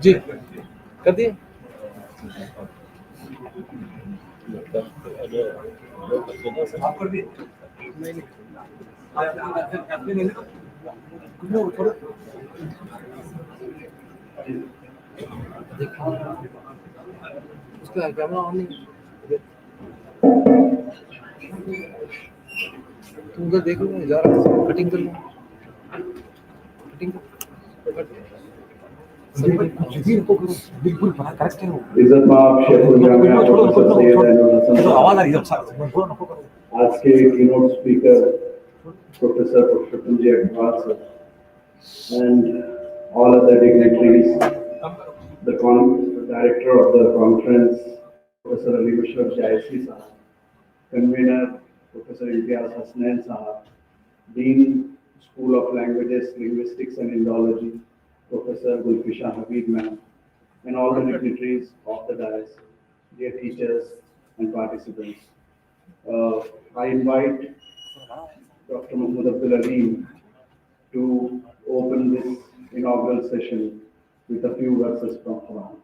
जी कर दिए। आप कर दिए? नहीं उसका कैमरा ऑन नहीं। तुम उधर देख लो, जा रहा हूँ कटिंग कर लो, कटिंग बिल्कुल करेक्ट है वो। आवाज आ रही है आज के keynote speaker professor Shatrunjay Agrawal sir and all other dignitaries, the director of the conference, Professor Ali Bashar Jaisi sahab, convener Professor Imtiaz Hasnain sahab, Dean School of Languages, Linguistics and Indology, Professor Gulfisha Habib ma'am, and all the dignitaries of the dais, dear teachers and participants. I invite Dr. Mahmood Abdul Alim to open this inaugural session with a few verses from Quran.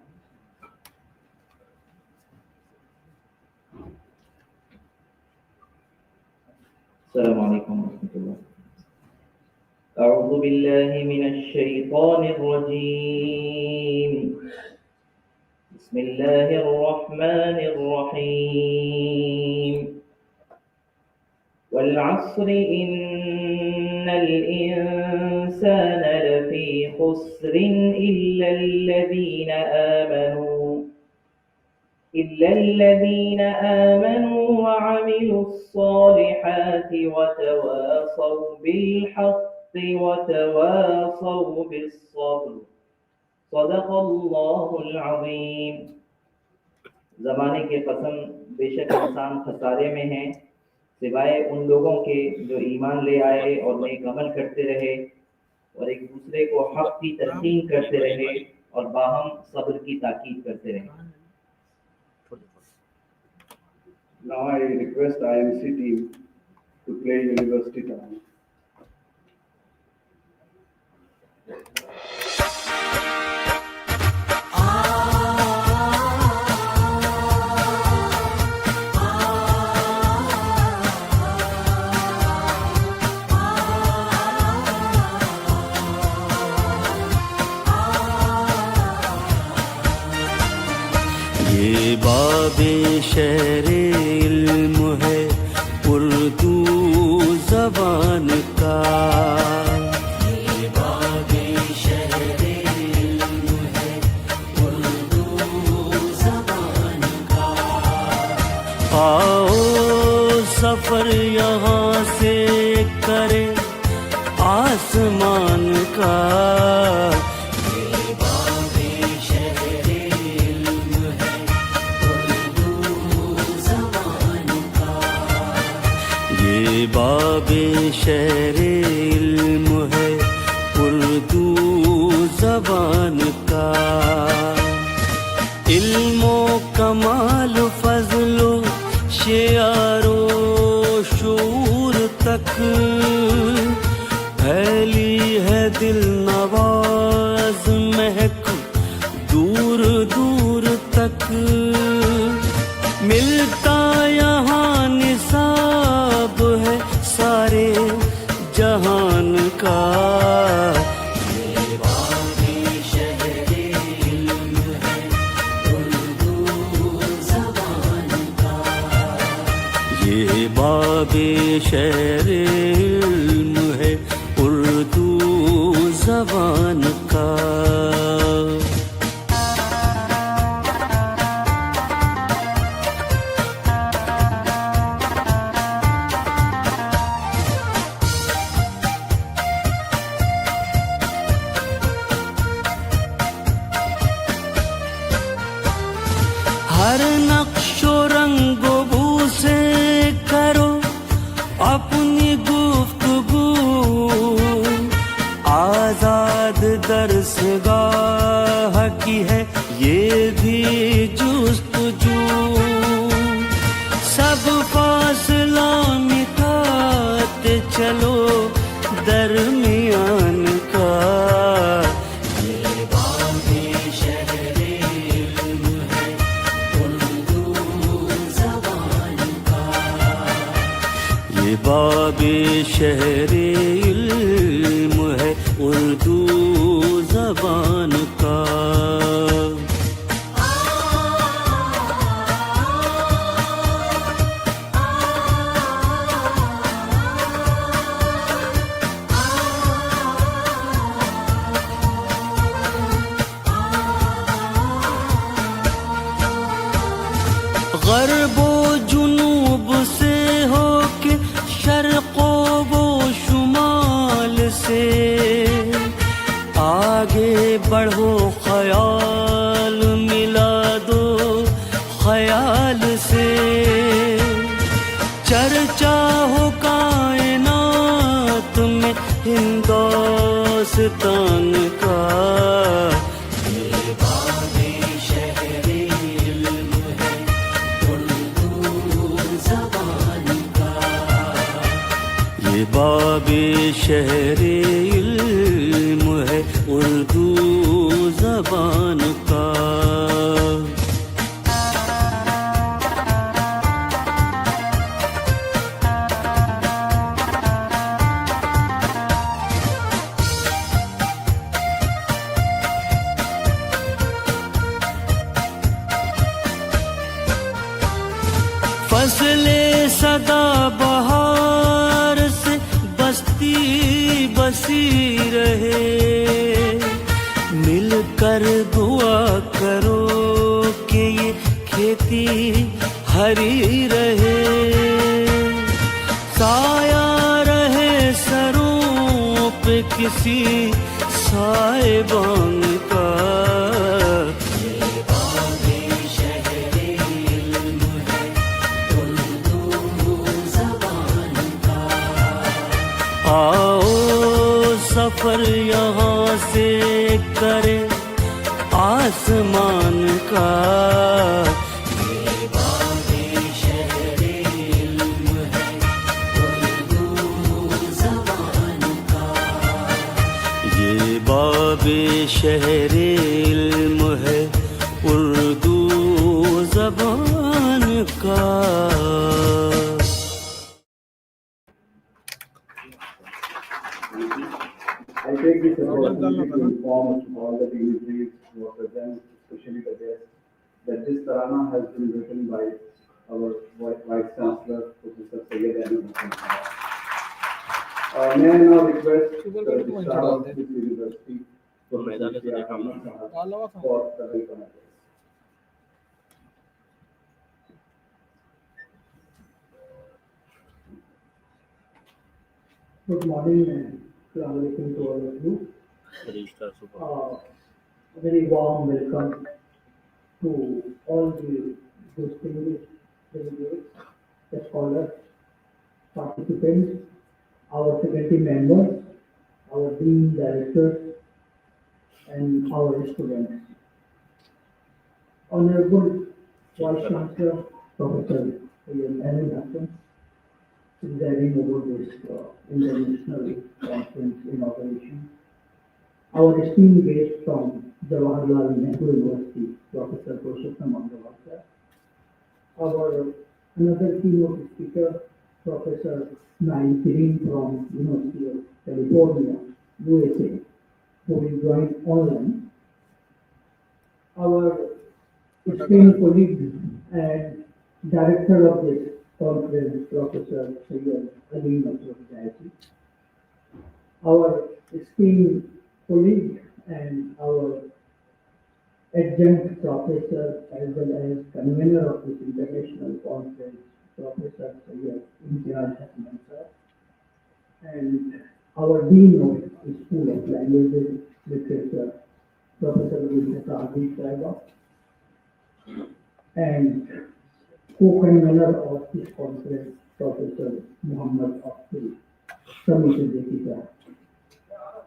Assalamu alaikum wa rahmatullah. أعوذ بالله من الشيطان الرجيم. بسم الله الرحمن الرحيم. والعصر إن الإنسان لفي خسر إلا الذين آمنوا وعملوا الصالحات وتواصوا بالحق وتواصوا بالصبر. صدق الله العظيم. ज़माने के कसम, बेशक इंसान खसारे में है सिवाय उन लोगों के जो ईमान ले आए और नेक अमल करते रहे और एक दूसरे को हक की तस्लीम करते रहे और बाहम सब्र की ताकीद करते रहे. Now I request IMC team to play University Time. ये बाबे शहरे इल्म है उर्दू ज़बान का. ये बाबे शहरे इल्म है उर्दू ज़बान का. आओ सफ़र यहाँ से करे आसमान का. बाबे शहरे इल्म है उर्दू ज़बान का. इल्मो कमाल फजलो शेयारो शूर तक फैली है दिल नवाज महक दूर दूर तक. मिलता यहाँ निसाब है सारे जहान का. ये बाबे शहरे इल्म है उर्दू ज़बान का. ये बाबे शहरे इल्म है उर्दू ज़बान का. हर नक्शो रंगो बू से करो अपनी गुफ्तगू. दरसगाह की है ये भी जुस्तजू, सब फासला मिटाते चलो दरमियान का। ये बाबे शहरे इल्म है उर्दू ज़बान का, ये बाबे शहरे इल्म है उर्दू ज़बान का। ग़र्बो जुनूब से हो के शर्क़ो वो शुमाल से, आगे बढ़ो ख़याल मिला दो ख़याल से। चर्चा हो कायनात में हिंदुस्तान का, ये बाबे शहरे इल्म है उर्दू ज़बान का। फसले सदा बहार से बस्ती बसी रहे, मिलकर दुआ करो कि ये खेती हरी रहे। साया रहे सरों पे किसी साहिबान का, आओ सफर यहाँ से करें आसमान का। ये बाबे शहरे इल्म है उर्दू ज़बान का, ये बाबे शहरे इल्म है उर्दू ज़बान का। I take this opportunity to inform all the dignitaries who are present, especially the guests, that this tarana has been written by our Vice Chancellor, Professor Syed Ali Hassan. May I now request the Registrar of this University, Professor Syed Ali Hassan, for the welcome address. Good morning and Assalamu alaikum to all of you. A very warm welcome to all the distinguished delegates, the scholars, participants, our faculty members, our dean directors, and our students. Honorable Vice Chancellor, Professor Ali Hassan, presiding over this international conference inauguration. Our esteemed guest from Jawaharlal Nehru University, Professor Purushottam Amrawalkar. Our another keynote speaker, Professor Naim Kirin from University of California, USA, who will join online. Our esteemed colleague and director of this conference, Professor Syed Ali Hassan. Our esteemed colleague and our adjunct professor as well as convener of this international conference, Professor Syed Imtiaz Hassan sir, and our dean of the School of Languages, Literature, Professor Abhi Saiba, and co-convener of this conference, Professor Muhammad Abdul Samit.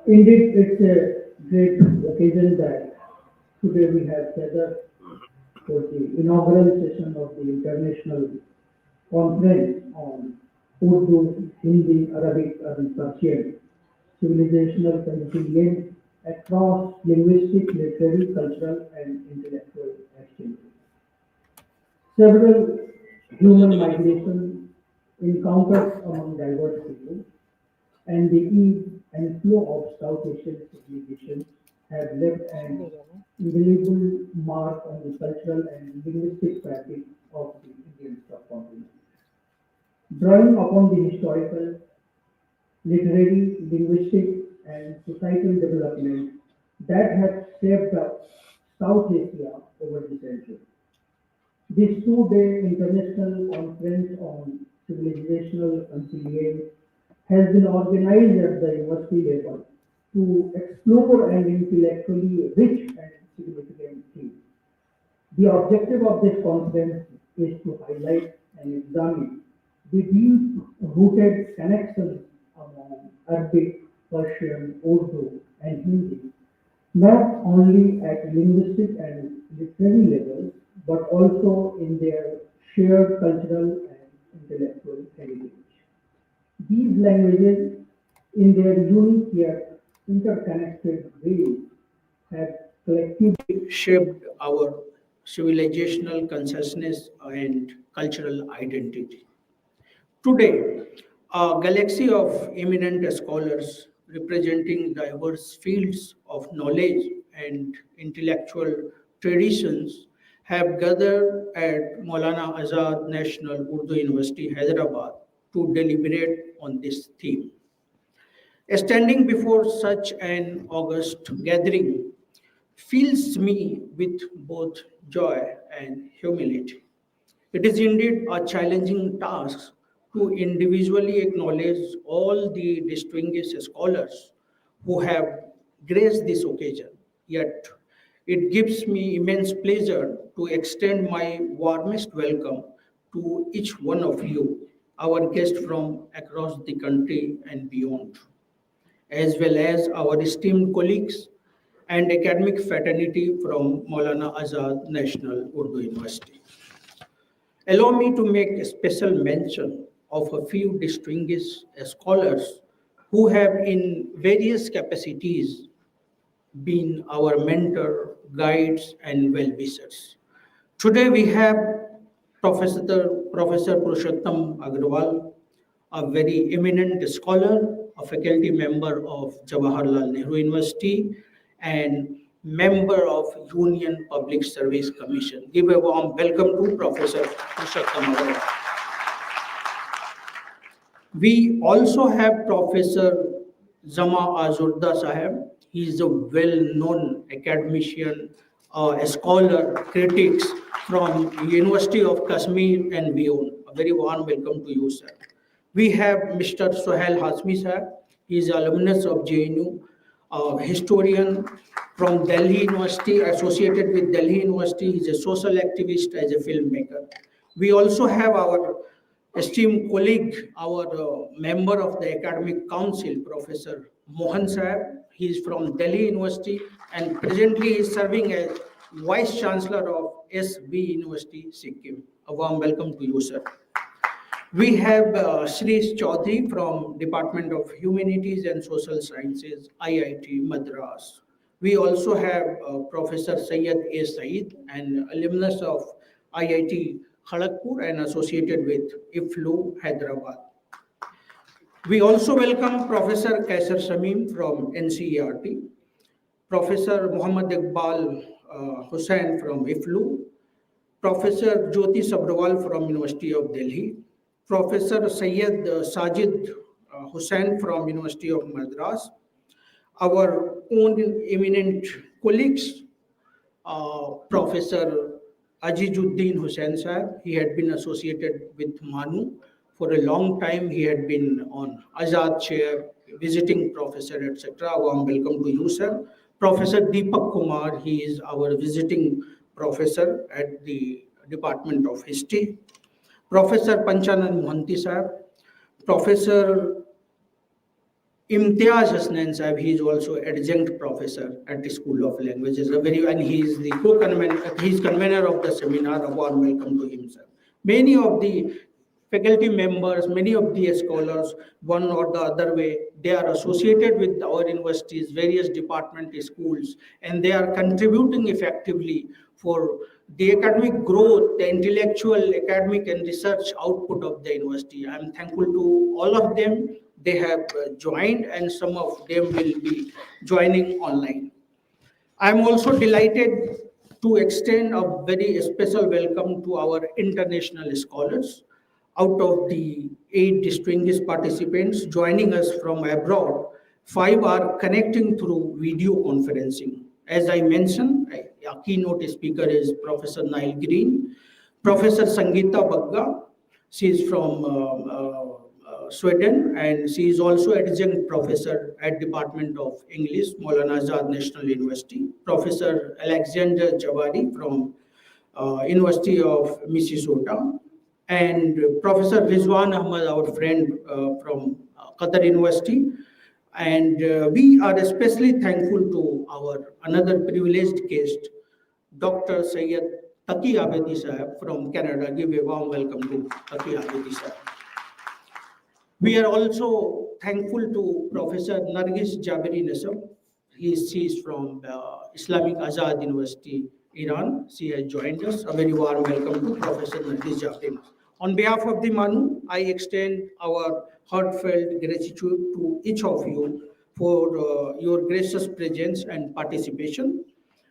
Indeed, it's a great occasion that today we have gathered for the inaugural session of the International Conference on Urdu, Hindi, Arabic, and Persian Civilizational Consilience across linguistic, literary, cultural, and intellectual exchanges. Several human migration encounters among diverse people and the ease and flow of South Asian civilizations have left an indelible mark on the cultural and linguistic fabric of the Indian subcontinent. Drawing upon the historical, literary, linguistic, and societal development that have shaped up South Asia over the centuries. This two-day international conference on civilizational consilience has been organized at the university level to explore an intellectually rich and significant theme. The objective of this conference is to highlight and examine the deep-rooted connections among Arabic, Persian, Urdu, and Hindi, not only at linguistic and literary levels, but also in their shared cultural and intellectual heritage. These languages, in their unique yet interconnected ways, have collectively shaped our civilizational consciousness and cultural identity. Today, a galaxy of eminent scholars representing diverse fields of knowledge and intellectual traditions have gathered at Maulana Azad National Urdu University, Hyderabad, to deliberate on this theme. Standing before such an august gathering fills me with both joy and humility. It is indeed a challenging task to individually acknowledge all the distinguished scholars who have graced this occasion. Yet, it gives me immense pleasure to extend my warmest welcome to each one of you, our guests from across the country and beyond, as well as our esteemed colleagues and academic fraternity from Maulana Azad National Urdu University. Allow me to make a special mention of a few distinguished scholars who have, in various capacities, been our mentor, guides, and well-wishers. Today we have Professor Purushottam Agrawal, a very eminent scholar, a faculty member of Jawaharlal Nehru University, and member of Union Public Service Commission. Give a warm welcome to Professor Purushottam Agrawal. We also have Professor Zama Azurda Sahib. He is a well-known academician, a scholar, critics from University of Kashmir and beyond. A very warm welcome to you, sir. We have Mr. Sohail Hasmi sir. He is alumnus of JNU, a historian from Delhi University, associated with Delhi University. He is a social activist as a filmmaker. We also have our esteemed colleague, our member of the Academic Council, Professor Mohan Sahib. He is from Delhi University and presently is serving as Vice Chancellor of SB University, Sikkim. A warm welcome to you, sir. We have Shri Chaudhary from Department of Humanities and Social Sciences, IIT Madras. We also have Professor Syed A. Saeed, an alumnus of IIT Kharagpur and associated with IFLU, Hyderabad. We also welcome Professor Kaisar Shamim from NCERT, Professor Muhammad Iqbal Hussain from IFLU, Professor Jyoti Sabrawal from University of Delhi, Professor Syed Sajid Hussain from University of Madras, our own eminent colleagues, Professor Ajizuddin Hussain Sahib. He had been associated with MANUU for a long time. He had been on Azad chair, visiting professor, etc. Warm welcome to you, sir. Professor Deepak Kumar, he is our visiting professor at the Department of History. Professor Panchanan Mohanty Sahib, Professor Imtiaz Hasnain Sahib, he is also adjunct professor at the School of Languages, and he is the convener of the seminar. A warm welcome to him, sir. Many of the faculty members, many of the scholars, one or the other way, they are associated with our universities, various department schools, and they are contributing effectively for the academic growth, the intellectual, academic and research output of the university. I am thankful to all of them. They have joined, and some of them will be joining online. I am also delighted to extend a very special welcome to our international scholars. Out of the 8 distinguished participants joining us from abroad, 5 are connecting through video conferencing. As I mentioned, our keynote speaker is Professor Nail Green, Professor Sangeeta Bagga. She is from Sweden, and she is also adjunct professor at Department of English, Maulana Azad National University. Professor Alexander Jawadi from University of Minnesota, and Professor Rizwan Ahmad, our friend from Qatar University. And we are especially thankful to our another privileged guest, Dr. Syed Taqi Abedi Sahib from Canada. Give a warm welcome to Taqi Abedi Sahib. We are also thankful to Professor Nargis Jabiri Nasab. She is from Islamic Azad University, Iran. She has joined us. A very warm welcome to Professor Nargis Jabiri. On behalf of the MANUU, I extend our heartfelt gratitude to each of you for your gracious presence and participation.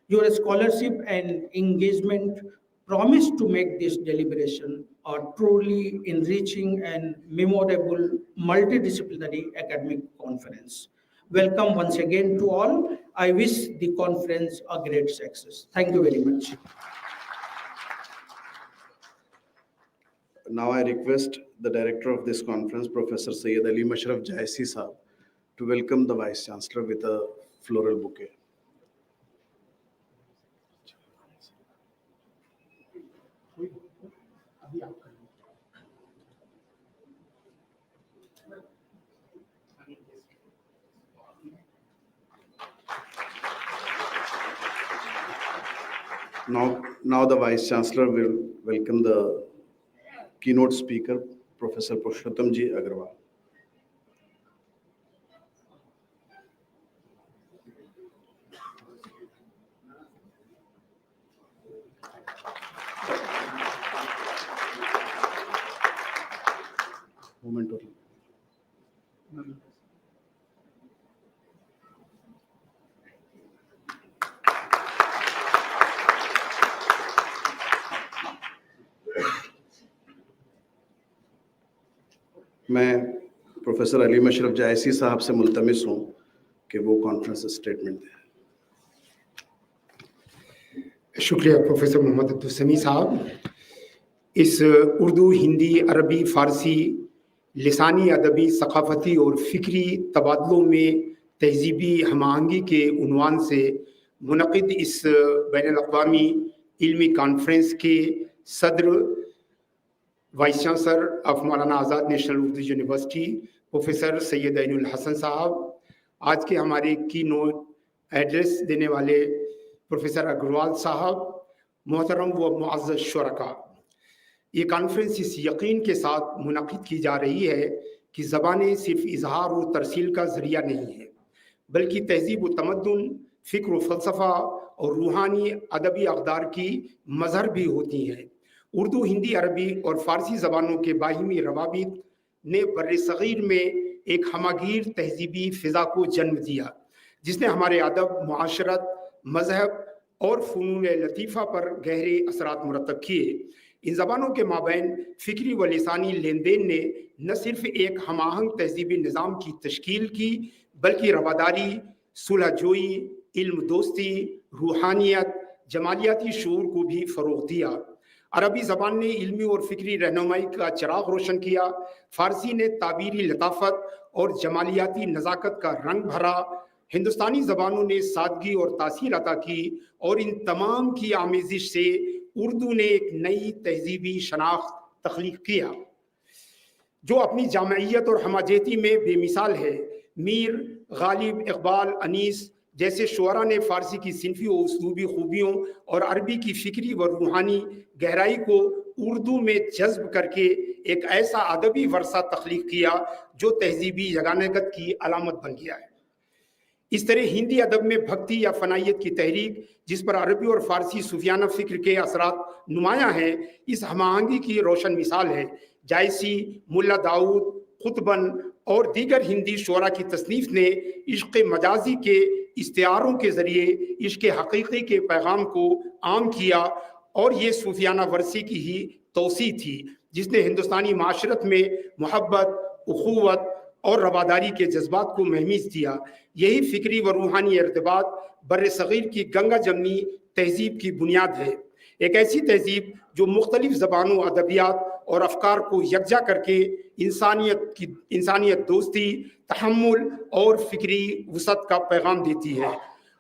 Your scholarship and engagement promise to make this deliberation a truly enriching and memorable multidisciplinary academic conference. Welcome once again to all. I wish the conference a great success. Thank you very much. Now I request the director of this conference, Professor Syed Ali Mashraf Jaisi Sahab, to welcome the Vice Chancellor with a floral bouquet. Now the Vice Chancellor will welcome the keynote speaker, Professor Purushottam Ji Agarwal. Moment only. मैं professor Ali Musharraf जायसी साहब से मुल्तमिस हूँ कि वो conference statement दें। शुक्रिया professor Mohammad Abdul साहब। इस उर्दू, हिंदी, अरबी, फ़ारसी लिसानी, अदबी, सकाफ़ती और फ़िक्री तबादलों में तहज़ीबी हम-आहंगी के उन्वान से मुनक़िद इस बैनुल-अक़वामी इल्मी कॉन्फ्रेंस के सदर vice chancellor of Maulana Azad national Urdu university professor Syed Ainul Hasan Sahab, आज के हमारे की नोट एड्रेस देने वाले प्रोफेसर अग्रवाल साहब, मोहतरम व मुअज़्ज़ज़ शुरका, ये कॉन्फ्रेंस इस यकीन के साथ मुनक़िद की जा रही है कि ज़बानें सिर्फ इजहार और तरसील का ज़रिया नहीं है, बल्कि तहज़ीब व तमद्दुन, फ़िक्र व फ़लसफ़ा और रूहानी अदबी अक़दार की मज़हर भी होती हैं। उर्दू, हिंदी, अरबी और फ़ारसी ज़बानों के बाहिमी रवाबित ने बर्र-ए-सग़ीर में एक हमागीर तहज़ीबी फ़िज़ा को जन्म दिया, जिसने हमारे अदब, मुआशरत, मज़हब और फ़नून लतीफ़ा पर गहरे असरात मुरतब किए। इन ज़बानों के माबैन फ़िक्री व लिसानी लेन देन ने न सिर्फ एक हम-आहंग तहज़ीबी निज़ाम की तश्कील की, बल्कि रवादारी, सुलह जोई, इल्म दोस्ती, रूहानियत, जमालियाती शऊर को भी फ़रोग़ दिया। अरबी ज़बान ने इल्मी और फ़िक्री रहनुमाई का चिराग रोशन किया, फ़ारसी ने ताबीरी लताफ़त और जमालियाती नज़ाकत का रंग भरा, हिंदुस्तानी ज़बानों ने सादगी और तासीर अता की, और इन तमाम की आमेज़िश से उर्दू ने एक नई तहज़ीबी शनाख्त तख्लीक़ किया जो अपनी जामइयत और हमाजती में बेमिसाल है। मीर गालिब, इकबाल, अनीस जैसे शुअरा ने फ़ारसी की सिनफी और उसलूबी खूबियों और अरबी की फ़िक्री व रूहानी गहराई को उर्दू में जज्ब करके एक ऐसा अदबी वर्सा तख्लीक किया जो तहजीबी यगानगत की अलामत बन गया है। इस तरह हिंदी अदब में भक्ति या फनाइयत की तहरीक, जिस पर अरबी और फ़ारसी सूफियाना फ़िक्र के असरात नुमायाँ हैं, इस हमाहंगी की रोशन मिसाल है। जायसी, मुल्ला दाऊद, खुतबन और दीगर हिंदी शुअरा की तसनीफ़ ने इश्क़ मजाजी के इस्तिआरों के ज़रिए इश्क़ हकीकी के पैगाम को आम किया और ये सूफियाना वर्सी की ही तौसी थी जिसने हिंदुस्तानी माशरत में मोहब्बत, उखुवत और रवादारी के जज्बात को महमीज दिया। यही फ़िक्री व रूहानी इर्तिबात बर्र सग़ीर की गंगा जमनी तहजीब की बुनियाद है। एक ऐसी तहजीब जो मुख्तलिफ ज़बानों, अदबियात और अफकार को यकजा करके इंसानियत दोस्ती, तहम्मुल और फ़िक्री वसअत का पैगाम देती है।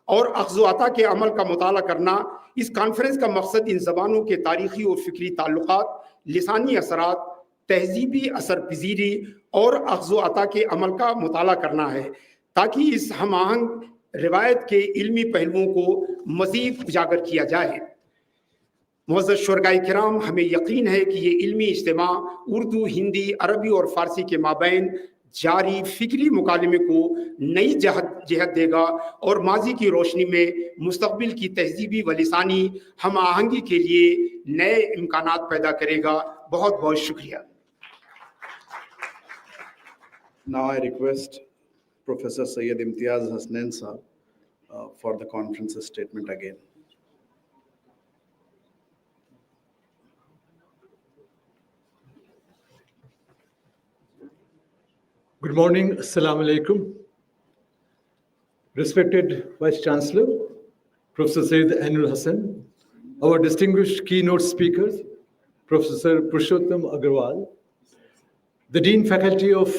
और अख़्ज़ व अता के अमल का मुताला करना, इस कॉन्फ्रेंस का मकसद इन ज़बानों के तारीख़ी और फ़िक्री ताल्लुक़ात, लिसानी असरात, तहजीबी असर पजीरी और अख़्ज़ व अता के अमल का मुताला करना है ताकि इस हम आहंग रिवायत के इल्मी पहलुओं को मज़ीद उजागर किया जाए। मुअज़्ज़ज़ शुरकाए किराम, हमें यकीन है कि ये इल्मी इज्तिमा उर्दू, हिंदी, अरबी और फ़ारसी के माबैन जारी फ़िक्री मुकालमे को नई जहत देगा और माजी की रोशनी में मुस्तक़बिल की तहजीबी व लिसानी हम आहंगी के लिए नए इम्कानात पैदा करेगा। बहुत बहुत शुक्रिया। Now I request Professor Syed Imtiaz Hasnain Sahab for the conference's statement again. Good morning, Assalamu alaikum. Respected Vice Chancellor, Professor Syed Ainul Hassan, our distinguished keynote speakers, Professor Purushottam Agarwal, the Dean Faculty of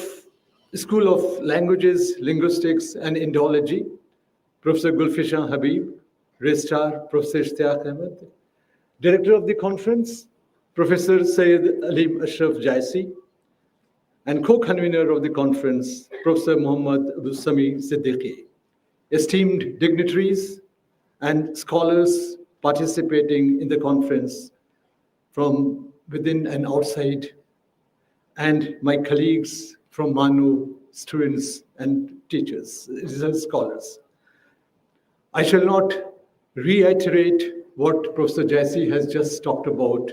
School of Languages, Linguistics and Indology, Professor Gulfishan Habib, Registrar Professor Ishtiaq Ahmed, Director of the conference, Professor Syed Alim Ashraf Jaisi, and co-convener of the conference, Professor Muhammad Abdul Sami Siddiqui, esteemed dignitaries and scholars participating in the conference from within and outside, and my colleagues from MANUU, students and teachers, scholars. I shall not reiterate what Professor Jaisi has just talked about.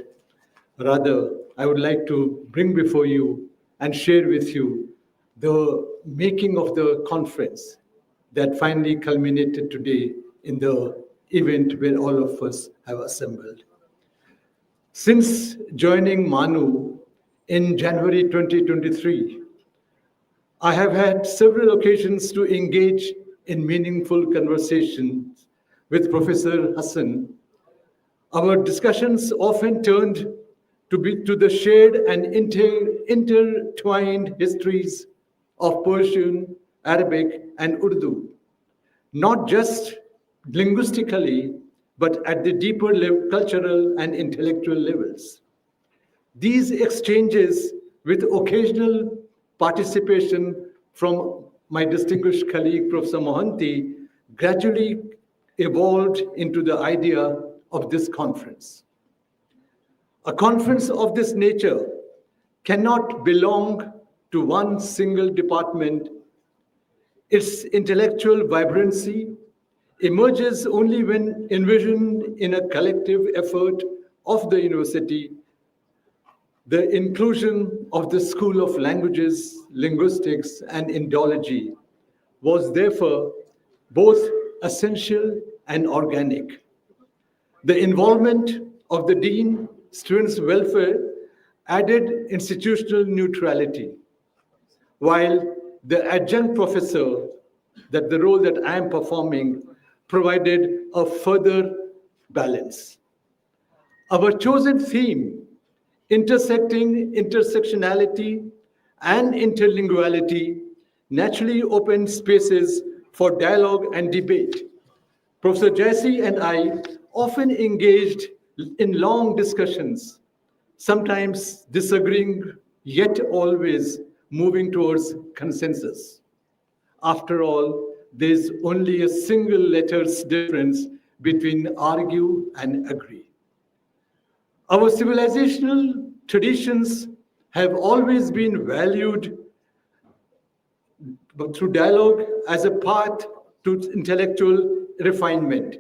Rather, I would like to bring before you and share with you the making of the conference that finally culminated today in the event where all of us have assembled. Since joining MANUU in January 2023, I have had several occasions to engage in meaningful conversations with Professor Hassan. Our discussions often turned to the shared and intertwined histories of Persian, Arabic, and Urdu, not just linguistically, but at the deeper cultural and intellectual levels. These exchanges, with occasional participation from my distinguished colleague, Professor Mohanty, gradually evolved into the idea of this conference. A conference of this nature cannot belong to one single department. Its intellectual vibrancy emerges only when envisioned in a collective effort of the university. The inclusion of the School of Languages, Linguistics, and Indology was therefore both essential and organic. The involvement of the Dean, Students' Welfare added institutional neutrality, while the adjunct professor, that the role that I am performing, provided a further balance. Our chosen theme, intersectionality and interlinguality, naturally opened spaces for dialogue and debate. Professor Jaisi and I often engaged in long discussions, sometimes disagreeing, yet always moving towards consensus. After all, there's only a single letter's difference between argue and agree. Our civilizational traditions have always been valued through dialogue as a path to intellectual refinement.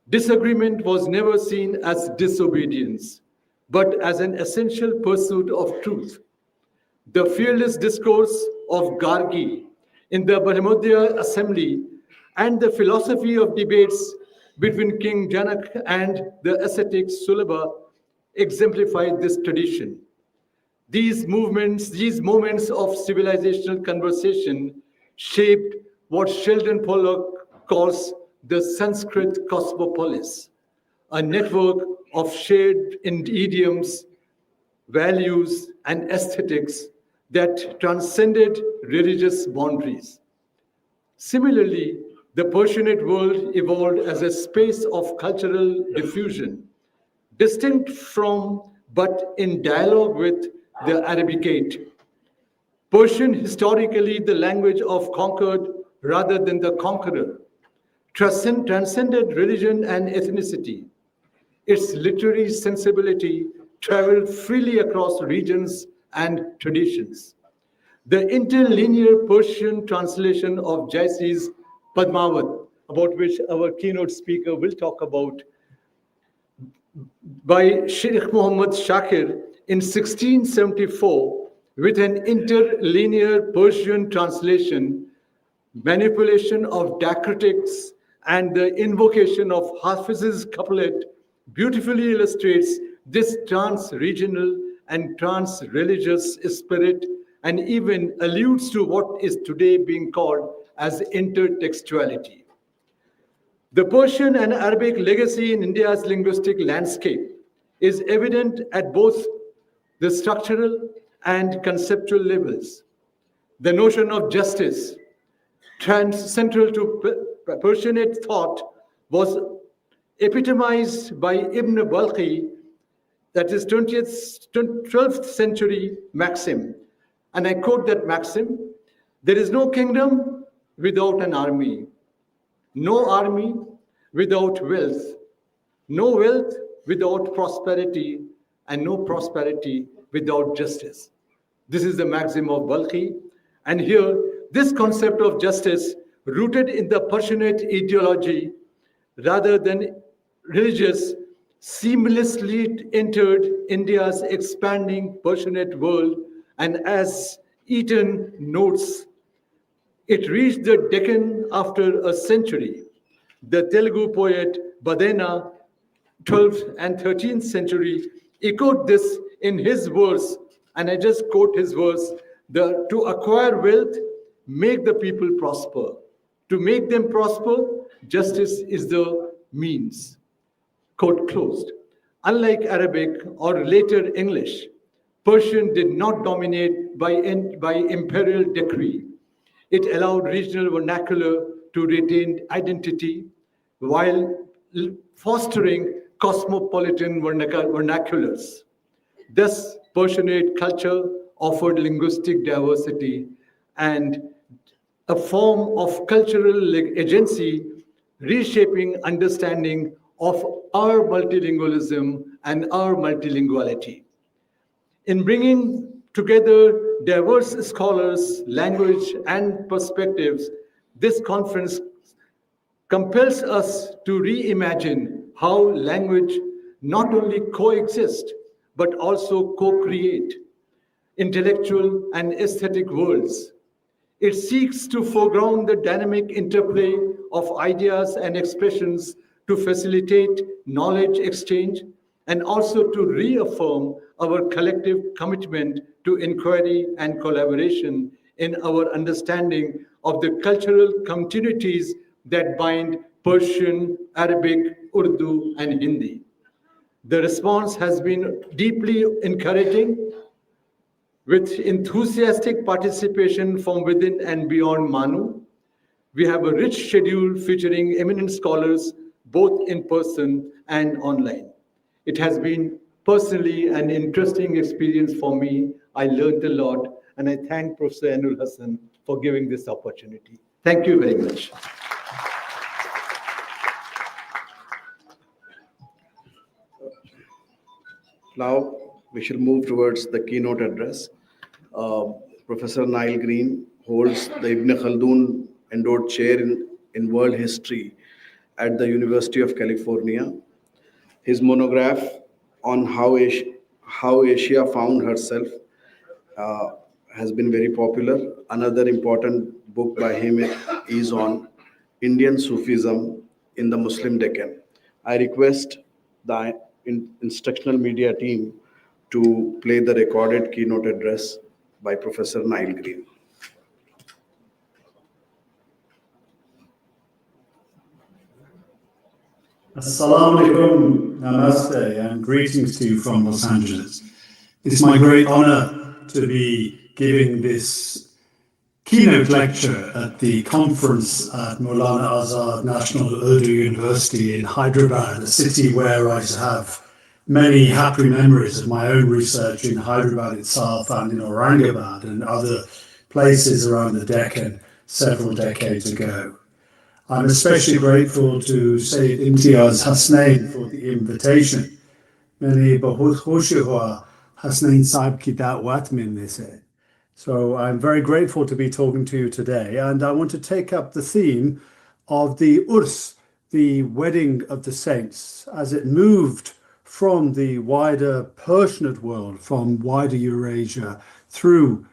Disagreement was never seen as disobedience, but as an essential pursuit of truth. The fearless discourse of Gargi in the Brahmodaya assembly and the philosophy of debates between King Janak and the ascetic Sulabha exemplified this tradition. These moments of civilizational conversation shaped what Sheldon Pollock calls the Sanskrit cosmopolis, a network of shared idioms, values, and aesthetics that transcended religious boundaries. Similarly, the Persianate world evolved as a space of cultural diffusion, distinct from but in dialogue with the Arabicate. Persian, historically the language of conquered rather than the conqueror, transcended religion and ethnicity. Its literary sensibility traveled freely across regions and traditions. The interlinear Persian translation of Jaysi's Padmawat, about which our keynote speaker will talk about, by Sheikh Muhammad Shakir in 1674, with an interlinear Persian translation, manipulation of diacritics, and the invocation of Hafiz's couplet beautifully illustrates this trans-regional and trans-religious spirit, and even alludes to what is today being called as intertextuality. The Persian and Arabic legacy in India's linguistic landscape is evident at both the structural and conceptual levels. The notion of justice, central to Persianate thought, was epitomized by Ibn Balkhi, that is 12th century maxim. And I quote that maxim: "There is no kingdom without an army, no army without wealth, no wealth without prosperity, and no prosperity without justice." This is the maxim of Balkhi. And here, this concept of justice, rooted in the Persianate ideology rather than religious, seamlessly entered India's expanding Persianate world, and as Eaton notes, it reached the Deccan after a century. The Telugu poet Badena, 12th and 13th century, echoed this in his verse, and I just quote his verse: "To acquire wealth, make the people prosper. To make them prosper, justice is the means." Quote closed. Unlike Arabic or later English, Persian did not dominate by imperial decree. It allowed regional vernacular to retain identity while fostering cosmopolitan vernaculars. Thus, Persianate culture offered linguistic diversity and a form of cultural agency, reshaping understanding of our multilingualism and our multilinguality. In bringing together diverse scholars, language, and perspectives, this conference compels us to reimagine how language not only coexist, but also co-create intellectual and aesthetic worlds. It seeks to foreground the dynamic interplay of ideas and expressions to facilitate knowledge exchange, and also to reaffirm our collective commitment to inquiry and collaboration in our understanding of the cultural continuities that bind Persian, Arabic, Urdu, and Hindi. The response has been deeply encouraging, with enthusiastic participation from within and beyond MANUU. We have a rich schedule featuring eminent scholars both in person and online. It has been personally an interesting experience for me. I learned a lot, and I thank Professor Ainul Hassan for giving this opportunity. Thank you very much. Now, we shall move towards the keynote address. Professor Niall Green holds the Ibn Khaldun Endowed Chair in World History at the University of California. His monograph on how Asia found herself has been very popular. Another important book by him is on Indian Sufism in the Muslim Deccan. I request the instructional media team to play the recorded keynote address by Professor Niall Green. Assalamu alaikum, namaste, and greetings to you from Los Angeles. It's my great honor to be giving this keynote lecture at the conference at Maulana Azad National Urdu University in Hyderabad, a city where I have many happy memories of my own research in Hyderabad itself and in Aurangabad and other places around the Deccan several decades ago. I'm especially grateful to Sayyid Imtiaz Hasnain for the invitation. Many bahut khushi hua Hasnain Saab ki da'wat milne se. So I'm very grateful to be talking to you today, and I want to take up the theme of the Urs, the wedding of the saints, as it moved from the wider Persianate world, from wider Eurasia, through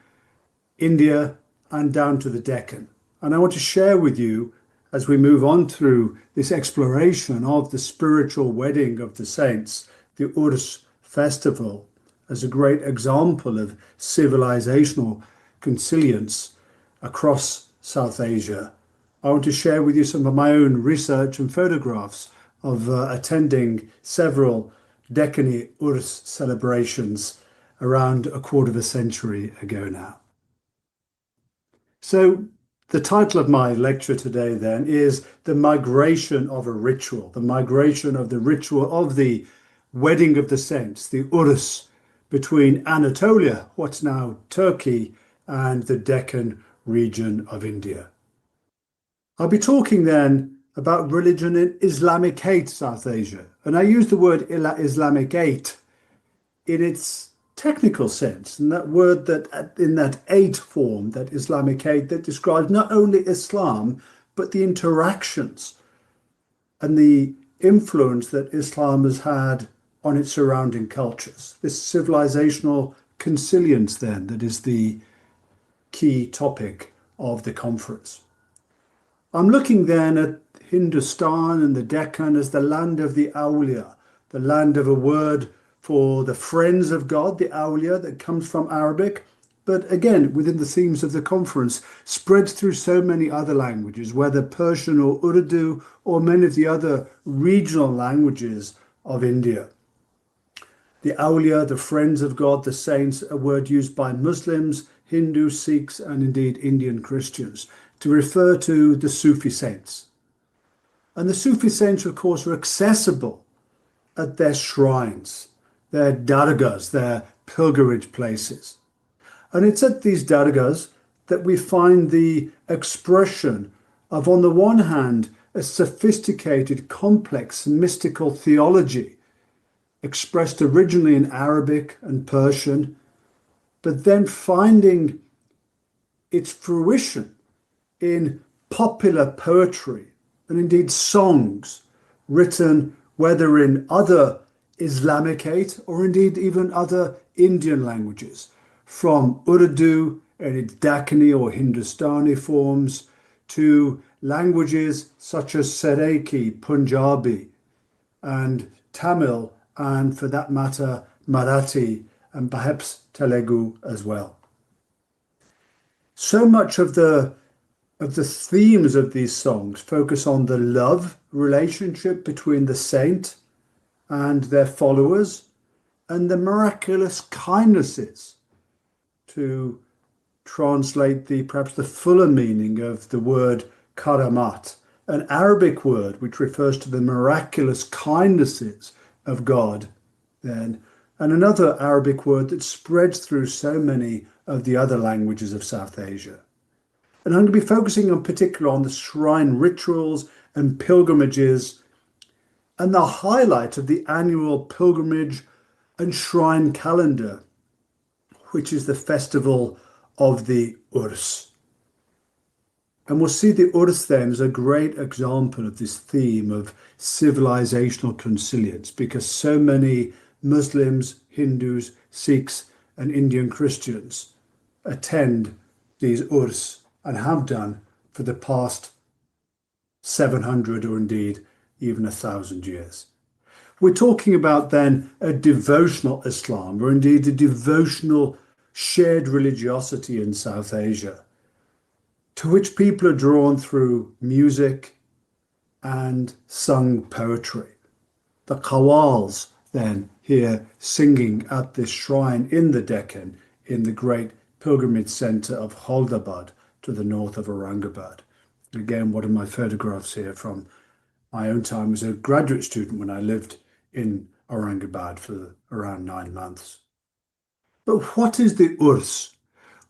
India and down to the Deccan. And I want to share with you, as we move on through this exploration of the spiritual wedding of the saints, the Urs festival, as a great example of civilizational consilience across South Asia. I want to share with you some of my own research and photographs of attending several Deccani Urs celebrations around a quarter of a century ago now. So the title of my lecture today then is The Migration of a Ritual, the migration of the ritual of the wedding of the saints, the Urs, between Anatolia, what's now Turkey, and the Deccan region of India. I'll be talking then about religion in Islamicate South Asia. And I use the word Islamicate in its technical sense, and that word that in that ate form, that Islamicate, that describes not only Islam, but the interactions and the influence that Islam has had on its surrounding cultures. This civilizational consilience then, that is the key topic of the conference. I'm looking then at Hindustan and the Deccan as the land of the awliya, the land of a word for the friends of God, the awliya, that comes from Arabic, but again, within the themes of the conference, spreads through so many other languages, whether Persian or Urdu or many of the other regional languages of India. The awliya, the friends of God, the saints, a word used by Muslims, Hindus, Sikhs, and indeed Indian Christians to refer to the Sufi saints. And the Sufi saints, of course, are accessible at their shrines, their dargahs, their pilgrimage places. And it's at these dargahs that we find the expression of, on the one hand, a sophisticated, complex, mystical theology, expressed originally in Arabic and Persian, but then finding its fruition in popular poetry and indeed songs written whether in other Islamicate or indeed even other Indian languages, from Urdu and its Deccani or Hindustani forms to languages such as Seraiki, Punjabi, and Tamil, and for that matter, Marathi, and perhaps Telugu as well. So much of the themes of these songs focus on the love relationship between the saint and their followers, and the miraculous kindnesses, to translate perhaps the fuller meaning of the word karamat, an Arabic word which refers to the miraculous kindnesses of God then, and another Arabic word that spreads through so many of the other languages of South Asia. And I'm going to be focusing in particular on the shrine rituals and pilgrimages and the highlight of the annual pilgrimage and shrine calendar, which is the festival of the Urs. And we'll see the Urs then as a great example of this theme of civilizational consilience, because so many Muslims, Hindus, Sikhs, and Indian Christians attend these Urs and have done for the past 700 or indeed even 1,000 years. We're talking about then a devotional Islam, or indeed a devotional shared religiosity in South Asia, to which people are drawn through music and sung poetry. The Qawwals then here singing at this shrine in the Deccan, in the great pilgrimage centre of Holdabad to the north of Aurangabad. Again, one of my photographs here from my own time as a graduate student when I lived in Aurangabad for around 9 months. But what is the Urs?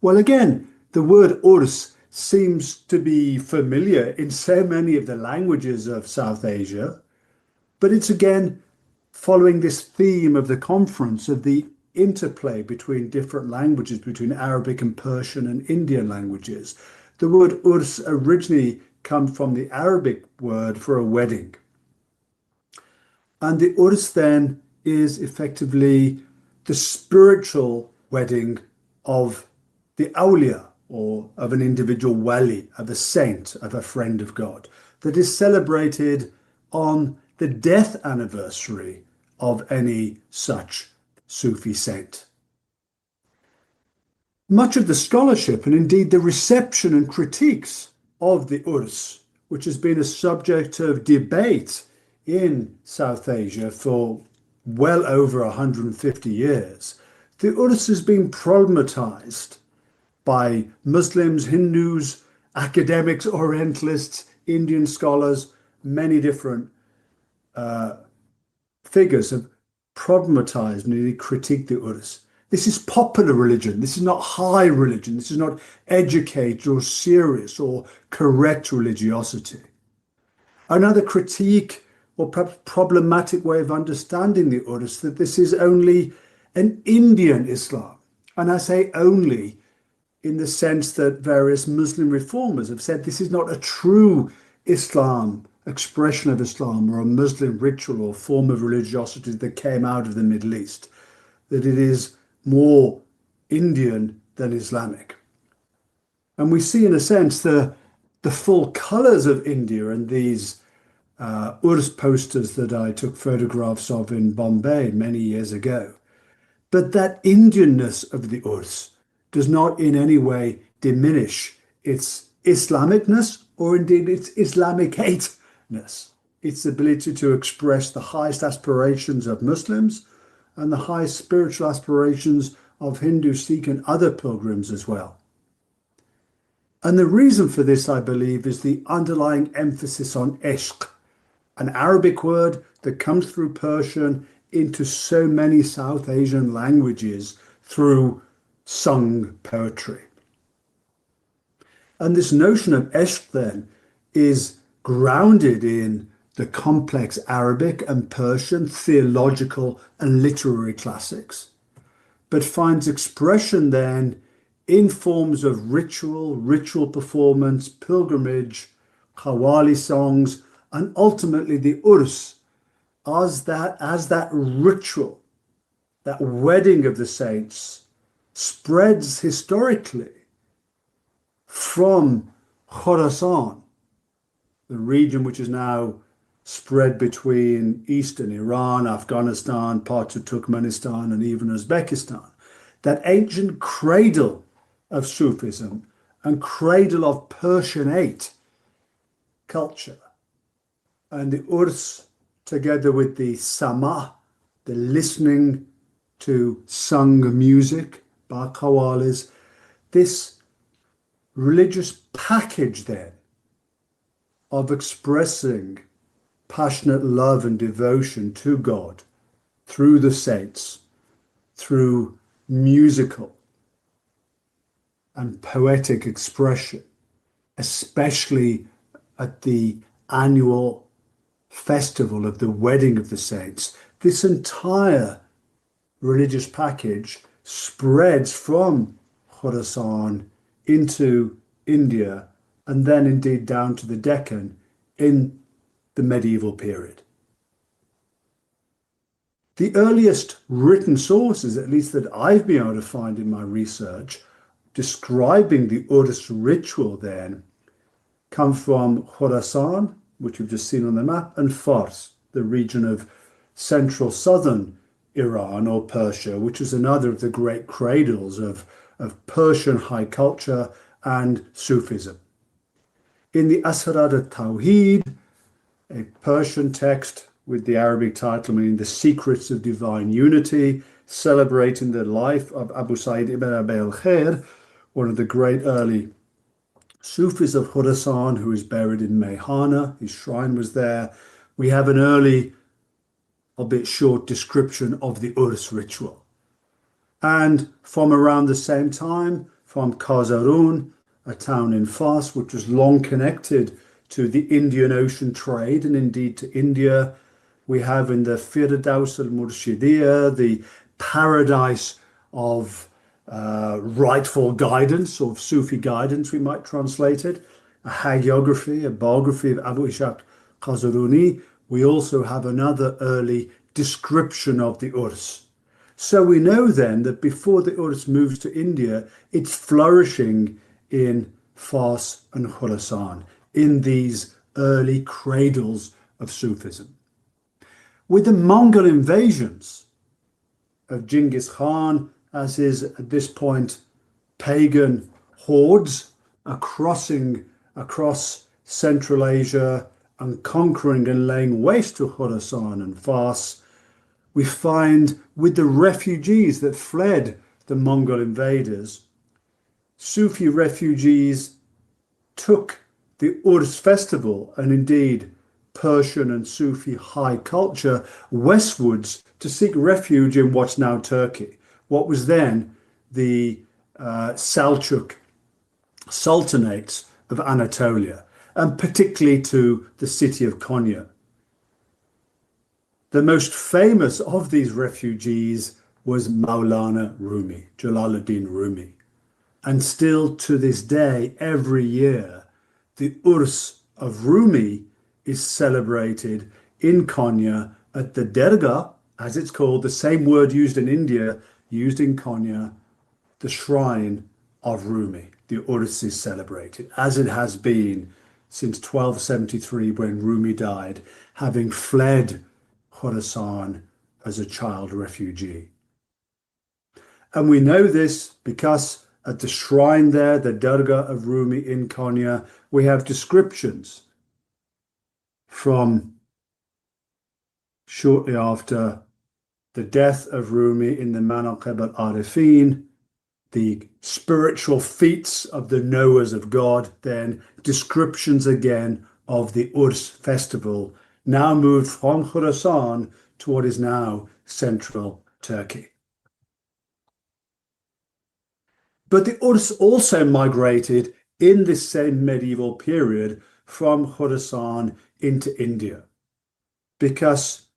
Well, again, the word Urs seems to be familiar in so many of the languages of South Asia, but it's again following this theme of the conference of the interplay between different languages, between Arabic and Persian and Indian languages. The word Urs originally comes from the Arabic word for a wedding. And the Urs then is effectively the spiritual wedding of the awliya, or of an individual wali, of a saint, of a friend of God, that is celebrated on the death anniversary of any such Sufi saint. Much of the scholarship and indeed the reception and critiques of the Urs, which has been a subject of debate in South Asia for well over 150 years, the Urs has been problematized by Muslims, Hindus, academics, Orientalists, Indian scholars. Many different figures have problematized and really critiqued the Urs. This is popular religion. This is not high religion. This is not educated or serious or correct religiosity. Another critique or perhaps problematic way of understanding the Urs, that this is only an Indian Islam. And I say only in the sense that various Muslim reformers have said this is not a true Islam, expression of Islam, or a Muslim ritual or form of religiosity that came out of the Middle East, that it is more Indian than Islamic. And we see, in a sense, the full colours of India in these Urs posters that I took photographs of in Bombay many years ago. But that Indianness of the Urs does not in any way diminish its Islamicness or indeed its Islamicateness, its ability to express the highest aspirations of Muslims and the highest spiritual aspirations of Hindu, Sikh and other pilgrims as well. And the reason for this, I believe, is the underlying emphasis on ishq, an Arabic word that comes through Persian into so many South Asian languages through sung poetry. And this notion of ishq then is grounded in the complex Arabic and Persian theological and literary classics, but finds expression then in forms of ritual performance, pilgrimage, qawwali songs, and ultimately the Urs as that ritual, that wedding of the saints, spreads historically from Khorasan, the region which is now spread between eastern Iran, Afghanistan, parts of Turkmenistan, and even Uzbekistan, that ancient cradle of Sufism and cradle of Persianate culture. And the Urs, together with the sama, the listening to sung music by qawwalis, this religious package then of expressing passionate love and devotion to God through the saints, through musical and poetic expression, especially at the annual festival of the wedding of the saints. This entire religious package spreads from Khorasan into India and then indeed down to the Deccan in the medieval period. The earliest written sources, at least that I've been able to find in my research, describing the Urus ritual then, come from Khorasan, which we've just seen on the map, and Fars, the region of central southern Iran or Persia, which is another of the great cradles of Persian high culture and Sufism. In the Asrar al-Tawheed, a Persian text with the Arabic title meaning The Secrets of Divine Unity, celebrating the life of Abu Sa'id ibn Abi al-Khair, one of the great early Sufis of Khorasan, who is buried in Meyhana. His shrine was there. We have an early, albeit short, description of the Urus ritual. And from around the same time, from Khazarun, a town in Fars, which was long connected to the Indian Ocean trade and indeed to India, we have in the Firdaus al-Murshidiyya, the paradise of rightful guidance, or Sufi guidance, we might translate it, a hagiography, a biography of Abu Ishaq Khazaruni. We also have another early description of the Urus. So we know then that before the Urus moves to India, it's flourishing in Fars and Khorasan, in these early cradles of Sufism. With the Mongol invasions of Genghis Khan, as is at this point pagan hordes across Central Asia and conquering and laying waste to Khorasan and Fars, we find with the refugees that fled the Mongol invaders, Sufi refugees took the Urus festival and indeed Persian and Sufi high culture westwards to seek refuge in what's now Turkey, what was then the Seljuk sultanates of Anatolia, and particularly to the city of Konya. The most famous of these refugees was Maulana Rumi, Jalaluddin Rumi. And still to this day, every year, the Urs of Rumi is celebrated in Konya at the Dergah, as it's called, the same word used in India, used in Konya, the shrine of Rumi. The Urs is celebrated, as it has been since 1273 when Rumi died, having fled Khorasan as a child refugee. And we know this because at the shrine there, the Dargah of Rumi in Konya, we have descriptions from shortly after the death of Rumi in the Manaqib al-Arifin, the spiritual feats of the knowers of God, then descriptions again of the Urs festival, now moved from Khorasan to what is now central Turkey. But the Urs also migrated in this same medieval period from Khorasan into India, because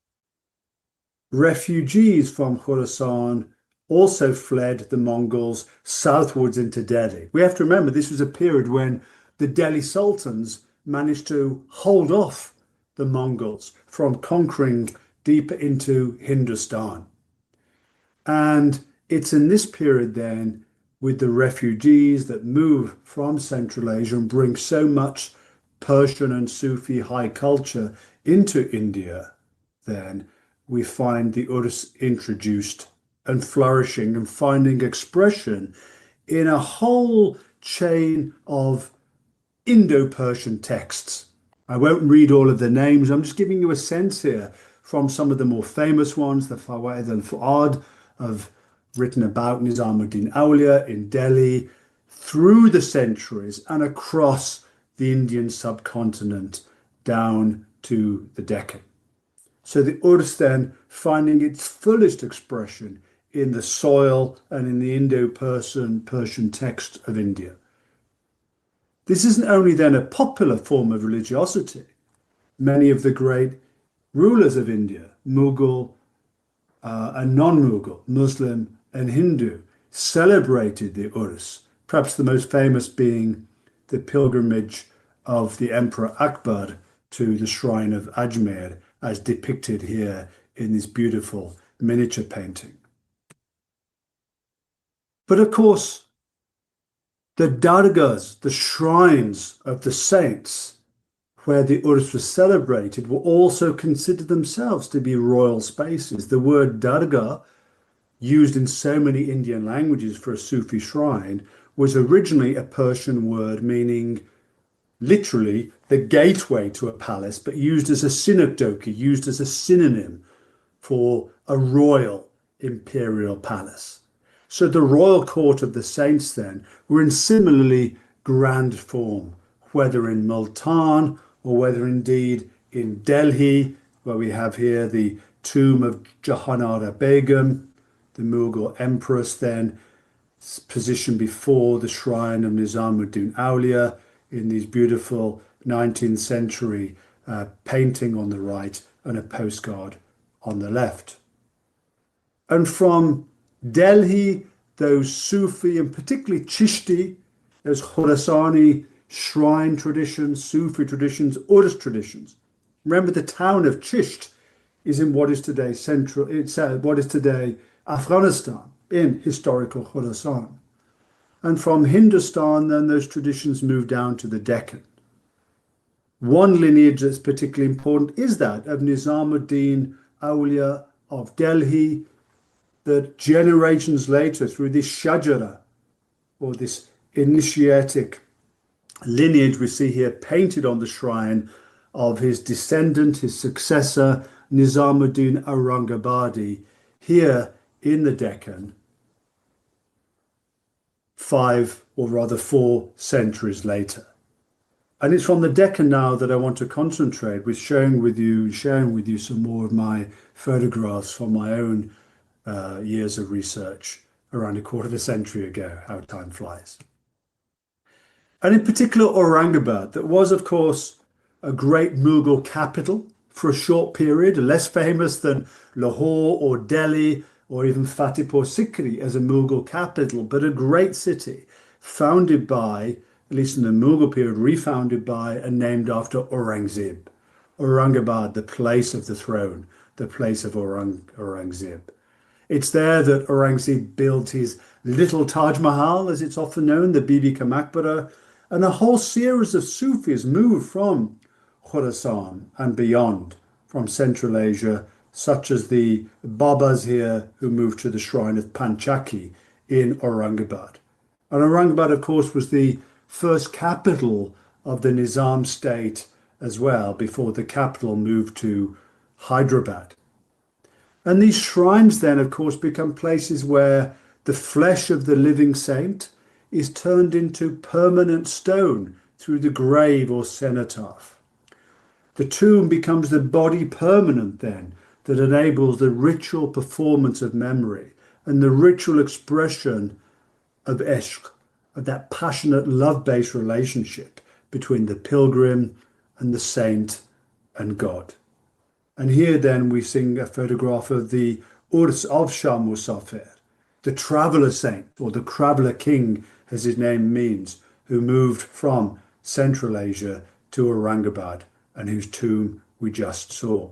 refugees from Khorasan also fled the Mongols southwards into Delhi. We have to remember this was a period when the Delhi sultans managed to hold off the Mongols from conquering deeper into Hindustan. And it's in this period then, with the refugees that move from Central Asia and bring so much Persian and Sufi high culture into India, then we find the Urs introduced and flourishing and finding expression in a whole chain of Indo-Persian texts. I won't read all of the names. I'm just giving you a sense here from some of the more famous ones, the Fawaid al-Fu'ad written about Nizamuddin Awliya in Delhi, through the centuries and across the Indian subcontinent down to the Deccan. So the Urs then finding its fullest expression in the soil and in the Indo-Persian text of India. This isn't only then a popular form of religiosity. Many of the great rulers of India, Mughal and non-Mughal, Muslim and Hindu, celebrated the Urus, perhaps the most famous being the pilgrimage of the Emperor Akbar to the shrine of Ajmer, as depicted here in this beautiful miniature painting. But of course, the dargahs, the shrines of the saints, where the Urus was celebrated, were also considered themselves to be royal spaces. The word dargah, used in so many Indian languages for a Sufi shrine, was originally a Persian word meaning literally the gateway to a palace, but used as a synecdoche, used as a synonym for a royal imperial palace. So the royal court of the saints then were in similarly grand form, whether in Multan or whether indeed in Delhi, where we have here the tomb of Jahanara Begum, the Mughal empress, then positioned before the shrine of Nizamuddin Aulia in these beautiful 19th century painting on the right and a postcard on the left. And from Delhi, those Sufi and particularly Chishti, those Khorasani shrine traditions, Sufi traditions, Urus traditions. Remember, the town of Chisht is in what is today Afghanistan, in historical Khorasan. And from Hindustan, then those traditions moved down to the Deccan. One lineage that's particularly important is that of Nizamuddin Aulia of Delhi, that generations later, through this shajara, or this initiatic lineage we see here painted on the shrine of his descendant, his successor, Nizamuddin Aurangabadi, here in the Deccan, 5 or rather 4 centuries later. And it's from the Deccan now that I want to concentrate with sharing with you some more of my photographs from my own years of research around a quarter of a century ago. How time flies. And in particular, Aurangabad, that was, of course, a great Mughal capital for a short period, less famous than Lahore or Delhi or even Fatehpur Sikri as a Mughal capital, but a great city founded by, at least in the Mughal period, refounded by and named after Aurangzeb. Aurangabad, the place of the throne, the place of Aurangzeb. It's there that Aurangzeb built his little Taj Mahal, as it's often known, the Bibi Ka Maqbara, and a whole series of Sufis moved from Khorasan and beyond, from Central Asia, such as the Babas here who moved to the shrine of Panchaki in Aurangabad. And Aurangabad, of course, was the first capital of the Nizam state as well, before the capital moved to Hyderabad. And these shrines then, of course, become places where the flesh of the living saint is turned into permanent stone through the grave or cenotaph. The tomb becomes the body permanent then that enables the ritual performance of memory and the ritual expression of ishq, of that passionate love-based relationship between the pilgrim and the saint and God. And here then we see a photograph of the Urs of Shah Musafir, the traveller saint, or the traveller king, as his name means, who moved from Central Asia to Aurangabad and whose tomb we just saw.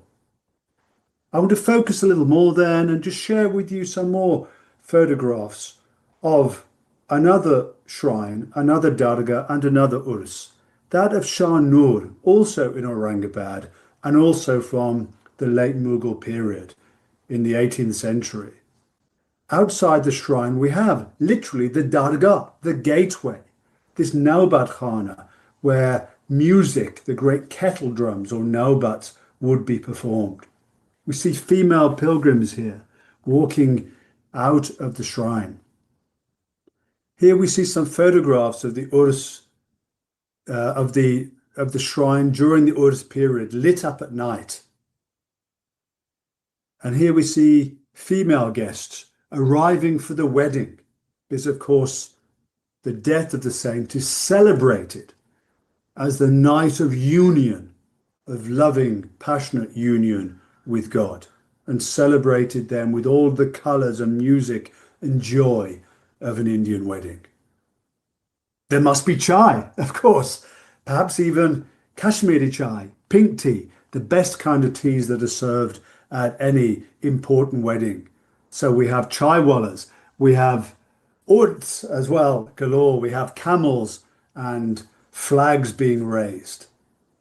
I want to focus a little more then and just share with you some more photographs of another shrine, another dargah and another Urs, that of Shah Nur, also in Aurangabad and also from the late Mughal period in the 18th century. Outside the shrine, we have literally the dargah, the gateway, this Naubat Khana, where music, the great kettle drums or naubats, would be performed. We see female pilgrims here walking out of the shrine. Here we see some photographs of the Urs, of the shrine during the Urs period, lit up at night. And here we see female guests arriving for the wedding, because of course the death of the saint is celebrated as the night of union, of loving, passionate union with God, and celebrated them with all the colours and music and joy of an Indian wedding. There must be chai, of course, perhaps even Kashmiri chai, pink tea, the best kind of teas that are served at any important wedding. So we have chai wallas, we have urds as well, galore, we have camels and flags being raised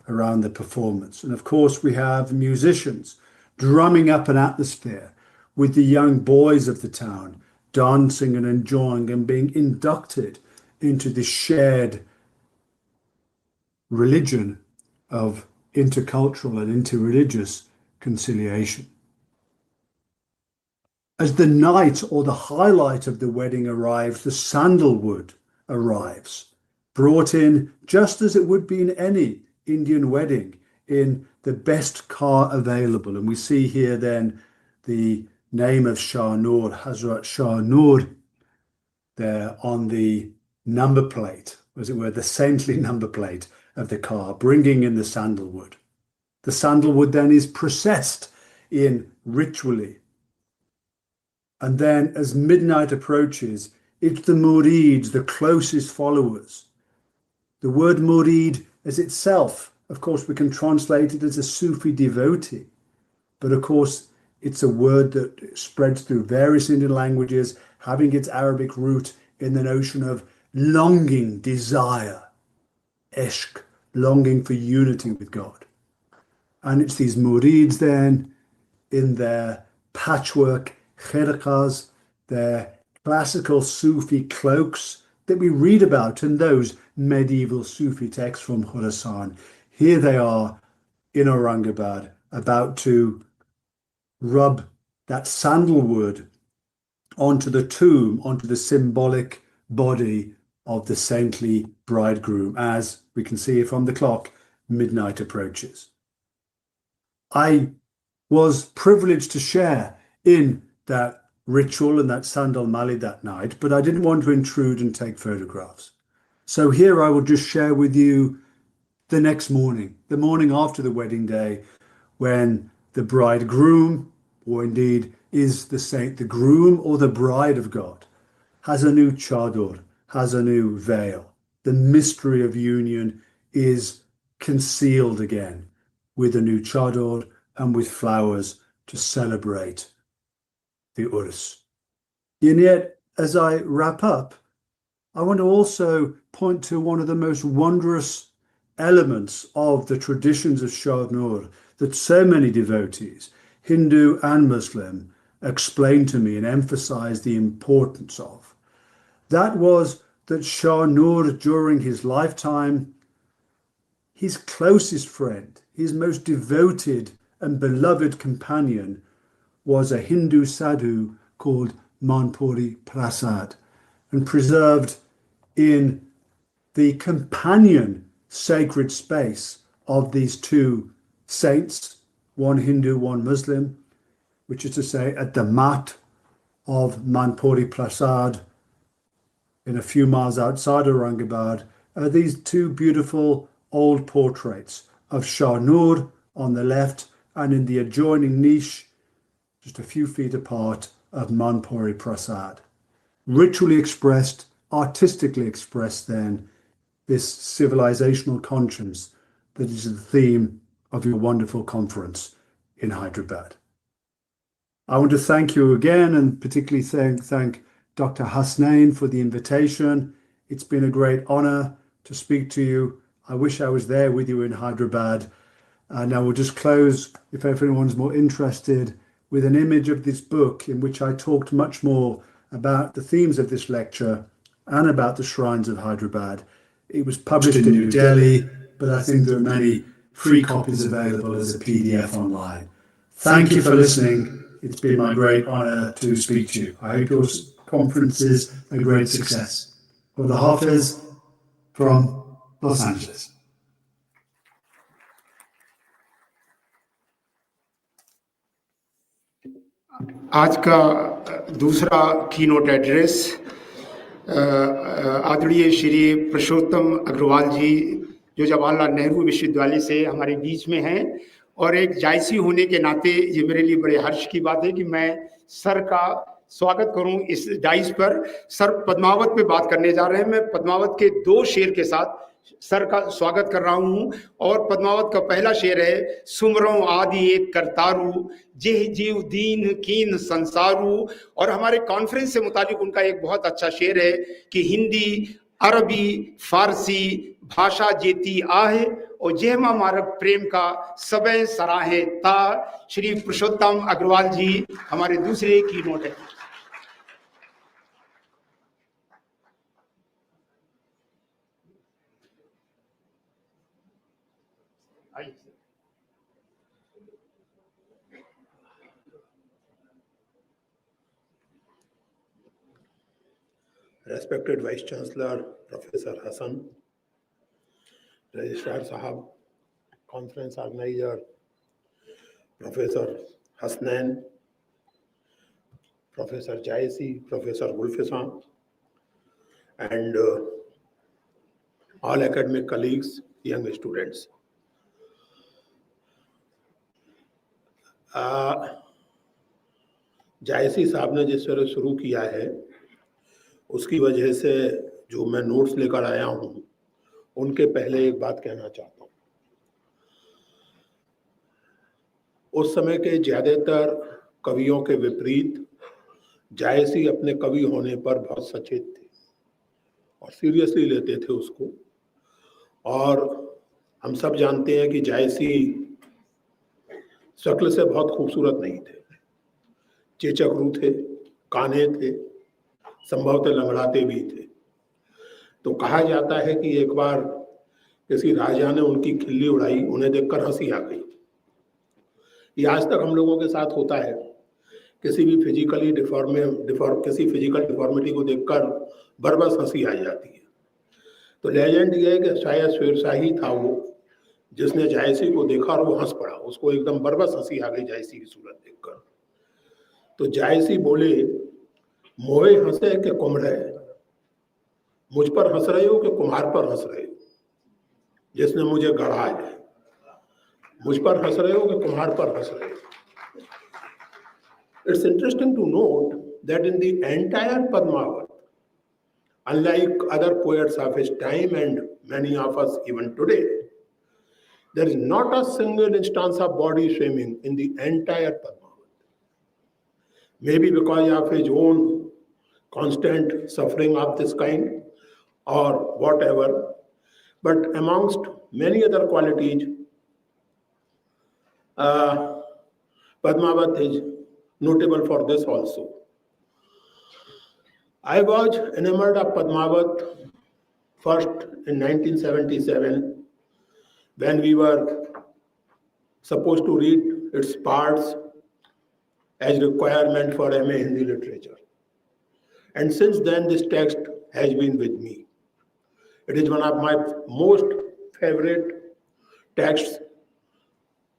around the performance. And of course, we have musicians drumming up an atmosphere with the young boys of the town dancing and enjoying and being inducted into this shared religion of intercultural and interreligious conciliation. As the night or the highlight of the wedding arrives, the sandalwood arrives, brought in just as it would be in any Indian wedding, in the best car available. And we see here then the name of Shah Noor, Hazrat Shah Noor, there on the number plate, as it were, the saintly number plate of the car, bringing in the sandalwood. The sandalwood then is processed in ritually. And then as midnight approaches, it's the murids, the closest followers. The word murid as itself, of course, we can translate it as a Sufi devotee. But of course, it's a word that spreads through various Indian languages, having its Arabic root in the notion of longing, desire, ishq, longing for unity with God. And it's these murids then, in their patchwork khirqas, their classical Sufi cloaks that we read about in those medieval Sufi texts from Khorasan. Here they are in Aurangabad, about to rub that sandalwood onto the tomb, onto the symbolic body of the saintly bridegroom, as we can see from the clock, midnight approaches. I was privileged to share in that ritual and that sandal mali that night, but I didn't want to intrude and take photographs. So here I will just share with you the next morning, the morning after the wedding day, when the bridegroom, or indeed is the saint the groom or the bride of God, has a new chador, has a new veil. The mystery of union is concealed again with a new chador and with flowers to celebrate the Urs. And yet, as I wrap up, I want to also point to one of the most wondrous elements of the traditions of Shah Noor that so many devotees, Hindu and Muslim, explained to me and emphasized the importance of. That was that Shah Noor, during his lifetime, his closest friend, his most devoted and beloved companion, was a Hindu sadhu called Manpuri Prasad, and preserved in the companion sacred space of these two saints, one Hindu, one Muslim, which is to say at the mat of Manpuri Prasad, in a few miles outside Aurangabad, are these two beautiful old portraits of Shah Noor on the left, and in the adjoining niche, just a few feet apart, of Manpuri Prasad. Ritually expressed, artistically expressed then, this civilizational conscience that is the theme of your wonderful conference in Hyderabad. I want to thank you again, and particularly thank Dr. Hasnain for the invitation. It's been a great honor to speak to you. I wish I was there with you in Hyderabad. And I will just close, if everyone's more interested, with an image of this book in which I talked much more about the themes of this lecture and about the shrines of Hyderabad. It was published in New Delhi, but I think there are many free copies available as a PDF online. Thank you for listening. It's been my great honor to speak to you. I hope your conference is a great success. Khada Hafiz from Los Angeles. आज का दूसरा keynote address आदरणीय श्री पुरुषोत्तम अग्रवाल जी जो जवाहरलाल नेहरू विश्वविद्यालय से हमारे बीच में हैं, और एक जायसी होने के नाते ये मेरे लिए बड़े हर्ष की बात है कि मैं सर का स्वागत करूं इस डाइस पर। सर पद्मावत पे बात करने जा रहे हैं। मैं पद्मावत के 2 शेर के साथ सर का स्वागत कर रहा हूं, और पद्मावत का पहला शेर है, सुमरों आदि एक करतारू, जेह जीव दीन कीन संसारू। और हमारे कॉन्फ्रेंस से मुतालिक उनका एक बहुत अच्छा शेर है कि हिंदी अरबी फारसी भाषा जेती आहे, और जेहमा मारक प्रेम का सबे सराहे ता। श्री पुरुषोत्तम अग्रवाल जी हमारे दूसरे कीनोट है। Respected Vice Chancellor Professor Hassan, Registrar Sahab, Conference Organizer Professor Hasnain, Professor Jaisi, Professor Gulfisan, and all academic colleagues, young students. जायसी साहब ने जिस तरह शुरू किया है उसकी वजह से जो मैं नोट्स लेकर आया हूं उनके पहले एक बात कहना चाहता हूं। उस समय के ज्यादातर कवियों के विपरीत जायसी अपने कवि होने पर बहुत सचेत थे और सीरियसली लेते थे उसको। और हम सब जानते हैं कि जायसी शक्ल से बहुत खूबसूरत नहीं थे, चेचकरू थे, काने थे, संभवतः लंगड़ाते भी थे। तो कहा जाता है कि एक बार किसी राजा ने उनकी खिल्ली उड़ाई, उन्हें देखकर हंसी आ गई। ये आज तक हम लोगों के साथ होता है, किसी भी किसी फिजिकल डिफॉर्मिटी को देखकर बरबस हंसी आ जाती है। तो लेजेंड ये है कि शायद शेरशाही था वो जिसने जायसी को देखा और वो हंस पड़ा, उसको एकदम बरबस हंसी आ गई जायसी की सूरत देखकर। तो जायसी बोले, मोए हंसे के कुम्हरे, मुझ पर हंस रहे हो कि कुम्हार पर हंस रहे हो जिसने मुझे गढ़ा है? मुझ पर हंस रहे हो कि कुम्हार पर हंस रहे हो? It's interesting to note that in the entire Padmawat, unlike other poets of his time and many of us even today, there is not a single instance of body shaming in the entire Padmawat. Maybe because of his own constant suffering of this kind or whatever, but amongst many other qualities, Padmawat is notable for this also. I was enamored of Padmawat first in 1977 when we were supposed to read its parts as requirement for MA Hindi literature. And since then this text has been with me. It is one of my most favorite texts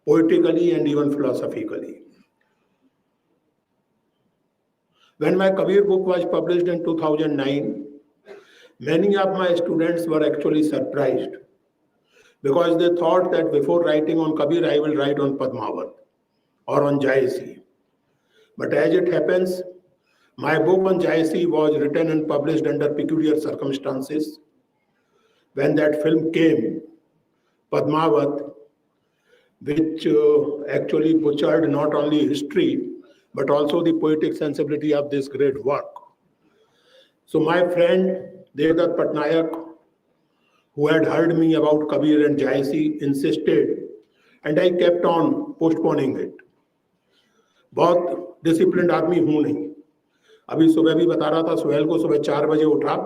poetically and even philosophically. When my Kabir book was published in 2009, many of my students were actually surprised because they thought that before writing on Kabir, I will write on Padmawat or on Jaisi. But as it happens, my book on Jaisi was written and published under peculiar circumstances. When that film came, Padmawat, which actually butchered not only history, but also the poetic sensibility of this great work. So my friend Devdutt Patnaik, who had heard me about Kabir and Jaisi, insisted, and I kept on postponing it. बहुत disciplined आदमी हूँ नहीं। अभी सुबह भी बता रहा था सुहेल को, सुबह 4 बजे उठा,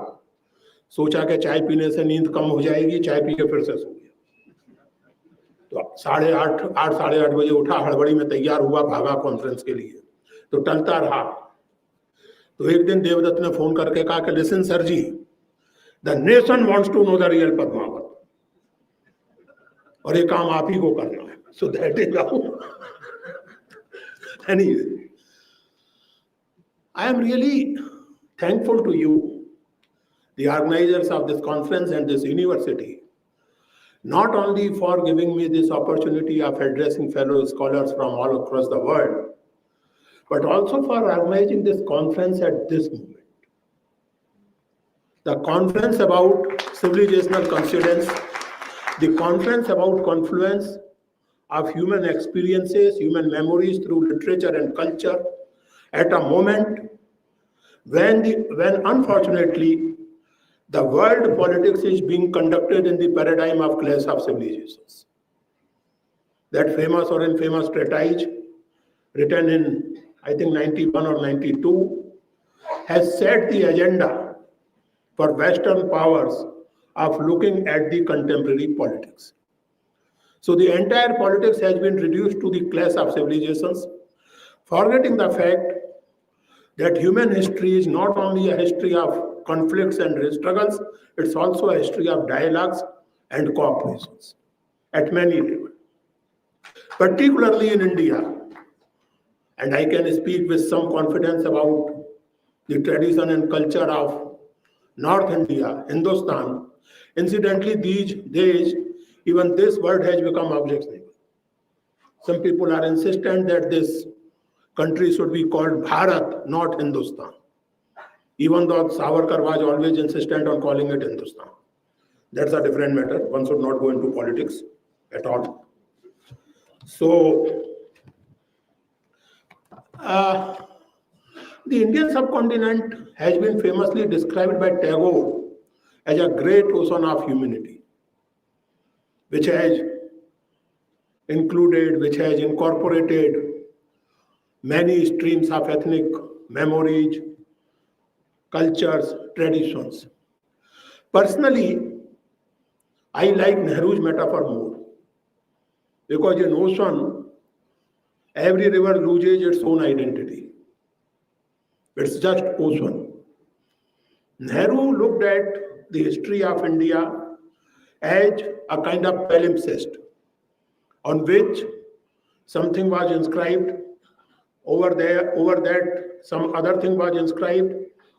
सोचा कि चाय पीने से नींद कम हो जाएगी, चाय पी के फिर से सो गया। तो 8:30 साढ़े 8 बजे उठा, हड़बड़ी में तैयार हुआ, भागा कॉन्फ्रेंस के लिए, तो टलता रहा। तो एक दिन देवदत्त ने फोन करके कहा कि listen sir ji, the nation wants to know the real Padmavat, और ये काम आप ही को करना है। So that is how. Anyway, I am really thankful to you, the organizers of this conference and this university, not only for giving me this opportunity of addressing fellow scholars from all across the world, but also for organizing this conference at this moment. The conference about civilizational consilience, the conference about confluence of human experiences, human memories through literature and culture, at a moment when unfortunately the world politics is being conducted in the paradigm of clash of civilizations. That famous or infamous treatise written in, I think, 91 or 92 has set the agenda for Western powers of looking at the contemporary politics. So the entire politics has been reduced to the clash of civilizations, forgetting the fact that human history is not only a history of conflicts and struggles, it's also a history of dialogues and cooperations at many levels. Particularly in India, and I can speak with some confidence about the tradition and culture of North India, Hindustan. Incidentally, these days, even this word has become objectionable. Some people are insistent that this country should be called Bharat, not Hindustan. Even though Savarkar was always insistent on calling it Hindustan. That's a different matter. One should not go into politics at all. So, the Indian subcontinent has been famously described by Tagore as a great ocean of humanity, which has included, which has incorporated many streams of ethnic memories, cultures, traditions. Personally, I like Nehru's metaphor more, because in ocean, every river loses its own identity. It's just ocean. Nehru looked at the history of India as a kind of palimpsest on which something was inscribed, over that some other thing was inscribed,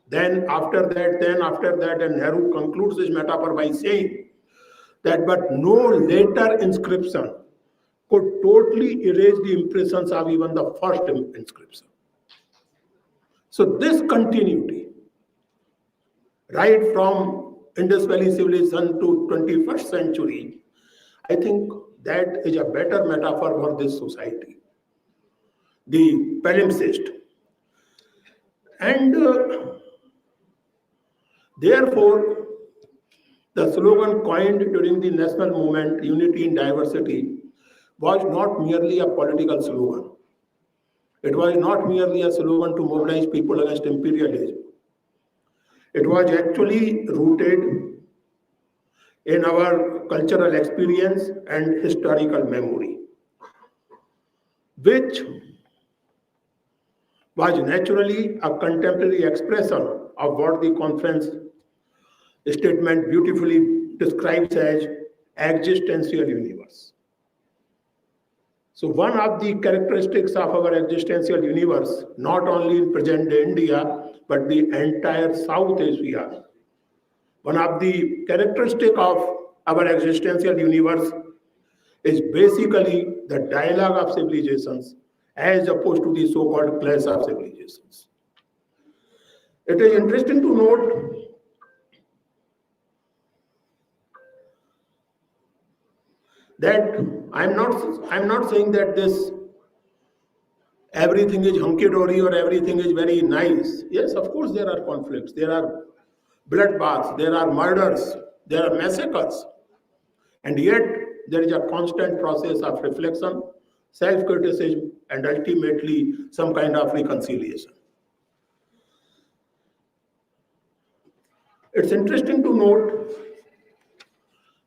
then after that, and Nehru concludes his metaphor by saying that but no later inscription could totally erase the impressions of even the first inscription. So this continuity, right from Indus Valley civilization to 21st century, I think that is a better metaphor for this society. The palimpsest. And therefore, the slogan coined during the national movement, Unity in Diversity, was not merely a political slogan. It was not merely a slogan to mobilize people against imperialism. It was actually rooted in our cultural experience and historical memory, which was naturally a contemporary expression of what the conference statement beautifully describes as existential universe. So one of the characteristics of our existential universe, not only in present-day India, but the entire South Asia, one of the characteristics of our existential universe is basically the dialogue of civilizations as opposed to the so-called clash of civilizations. It is interesting to note that I'm not saying that this everything is hunky-dory or everything is very nice. Yes, of course there are conflicts, there are bloodbaths, there are murders, there are massacres, and yet there is a constant process of reflection, self-criticism, and ultimately some kind of reconciliation. It's interesting to note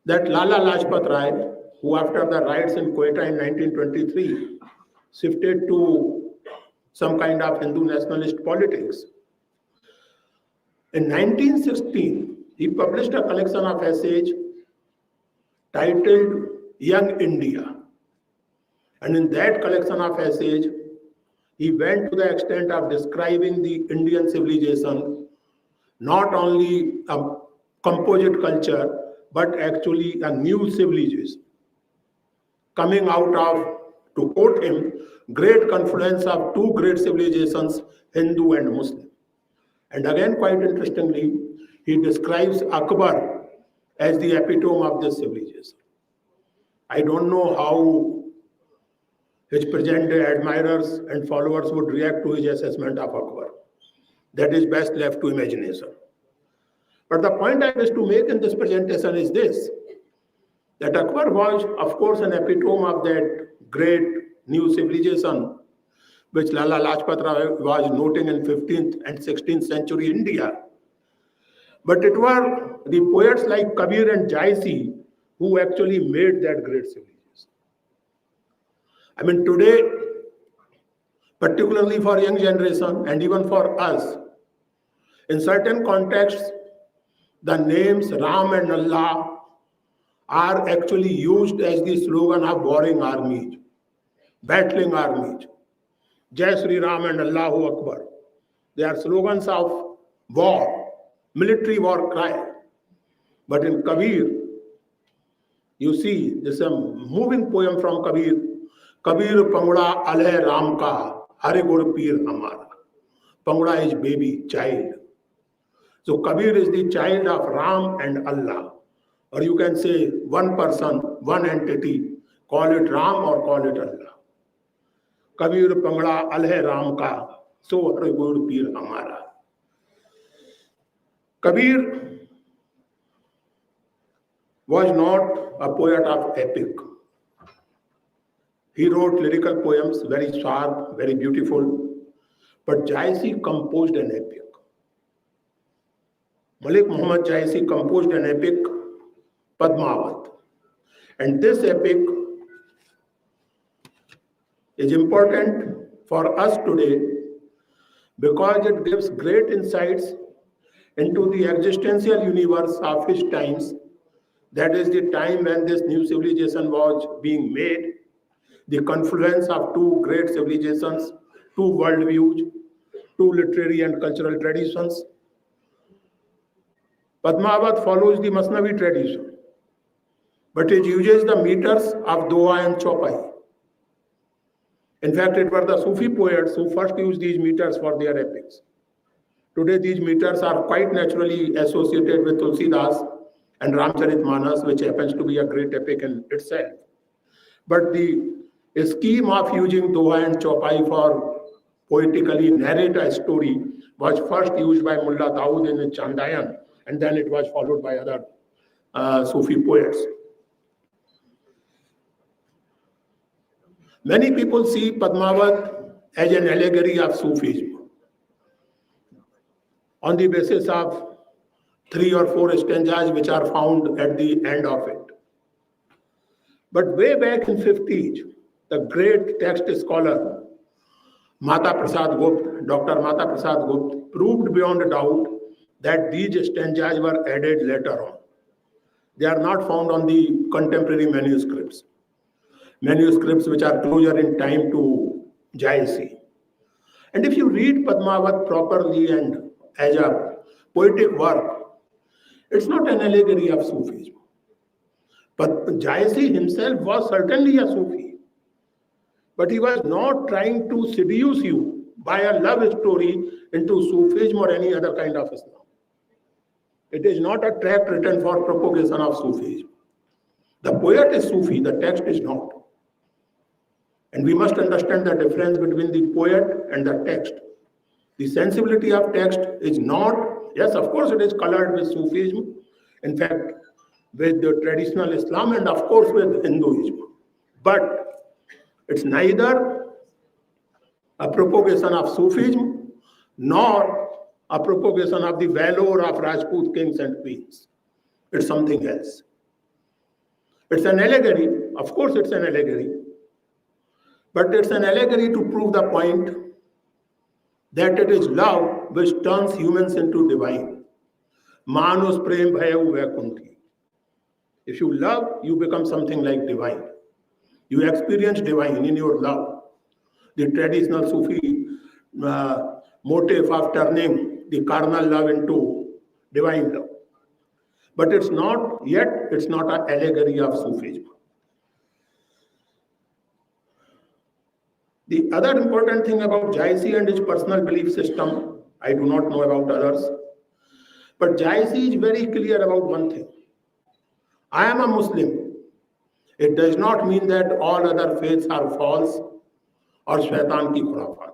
that Lala Lajpat Rai, who after the riots in Quetta in 1923 shifted to some kind of Hindu nationalist politics, in 1916 he published a collection of essays titled Young India. And in that collection of essays, he went to the extent of describing the Indian civilization, not only a composite culture, but actually a new civilization coming out of, to quote him, great confluence of two great civilizations, Hindu and Muslim. And again, quite interestingly, he describes Akbar as the epitome of this civilization. I don't know how his present-day admirers and followers would react to his assessment of Akbar. That is best left to imagination. But the point I wish to make in this presentation is this, that Akbar was, of course, an epitome of that great new civilization which Lala Lajpat Rai was noting in 15th and 16th century India. But it were the poets like Kabir and Jaisi who actually made that great civilization. I mean, today, particularly for young generation and even for us, in certain contexts, the names Ram and Allah are actually used as the slogan of warring armies, battling armies. Jai Sri Ram and Allahu Akbar. They are slogans of war, military war cry. But in Kabir, you see, this is a moving poem from Kabir. Kabir Pangda Aleh Ram Ka, Hare Gur Pir Hamara. Pangda is baby, child. So Kabir is the child of Ram and Allah. Or you can say one person, one entity, call it Ram or call it Allah. Kabir Pangda Aleh Ram Ka, so Hare Gur Pir Hamara. Kabir was not a poet of epic. He wrote lyrical poems, very sharp, very beautiful, but Jaisi composed an epic. Malik Muhammad Jaisi composed an epic, Padmawat. And this epic is important for us today because it gives great insights into the existential universe of his times. That is the time when this new civilization was being made, the confluence of two great civilizations, two worldviews, two literary and cultural traditions. Padmawat follows the Masnavi tradition, but it uses the meters of Doha and Chopai. In fact, it were the Sufi poets who first used these meters for their epics. Today, these meters are quite naturally associated with Tulsidas and Ramcharitmanas, which happens to be a great epic in itself. But the scheme of using Doha and Chopai for poetically narrate a story was first used by Mullah Dawood in Chandayan, and then it was followed by other Sufi poets. Many people see Padmawat as an allegory of Sufism on the basis of 3 or 4 stanzas which are found at the end of it. But way back in 50s, the great text scholar Mata Prasad Gupta, Dr. Mata Prasad Gupta, proved beyond a doubt that these stanzas were added later on. They are not found on the contemporary manuscripts which are closer in time to Jaisi. And if you read Padmawat properly and as a poetic work, it's not an allegory of Sufism. But Jaisi himself was certainly a Sufi. But he was not trying to seduce you by a love story into Sufism or any other kind of Islam. It is not a tract written for propagation of Sufism. The poet is Sufi, the text is not. And we must understand the difference between the poet and the text. The sensibility of text is not, yes, of course it is colored with Sufism, in fact, with the traditional Islam and of course with Hinduism. But it's neither a propagation of Sufism nor a propagation of the valor of Rajput kings and queens. It's something else. It's an allegory, of course it's an allegory, but it's an allegory to prove the point that it is love which turns humans into divine. Manus prem bhayav vaikunthi. If you love, you become something like divine. You experience divine in your love. The traditional Sufi motive of turning the carnal love into divine love. but it's not an allegory of Sufism. The other important thing about Jaisi and his personal belief system, I do not know about others, but Jaisi is very clear about one thing. I am a Muslim. It does not mean that all other faiths are false or shaitan ki khurafat.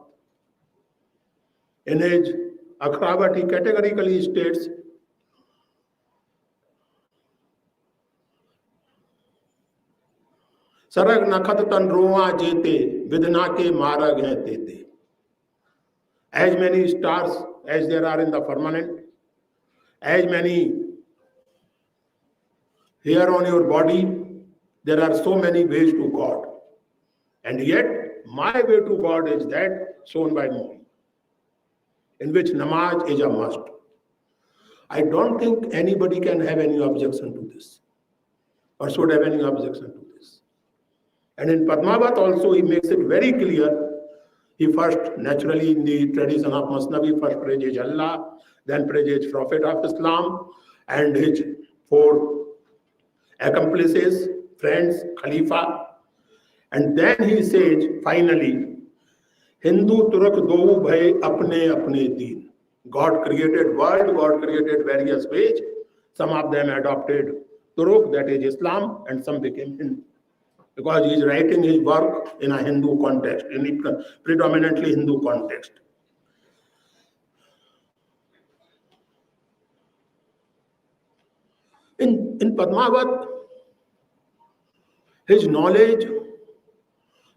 In his Akhrabat, he categorically states, Sarag nakat tan roa jete, vidna ke marag hai tete. As many stars as there are in the firmament, as many hair on your body, there are so many ways to God. And yet, my way to God is that shown by me, in which namaz is a must. I don't think anybody can have any objection to this, or should have any objection to this. And in Padmawat also, he makes it very clear. He first, naturally in the tradition of Masnavi, first praises Allah, then praises Prophet of Islam, and his 4 accomplices, friends, Khalifa. And then he says, finally, Hindu Turk do bhai apne apne deen. God created world, God created various ways. Some of them adopted Turk, that is Islam, and some became Hindu. Because he is writing his work in a Hindu context, in a predominantly Hindu context. In Padmawat, his knowledge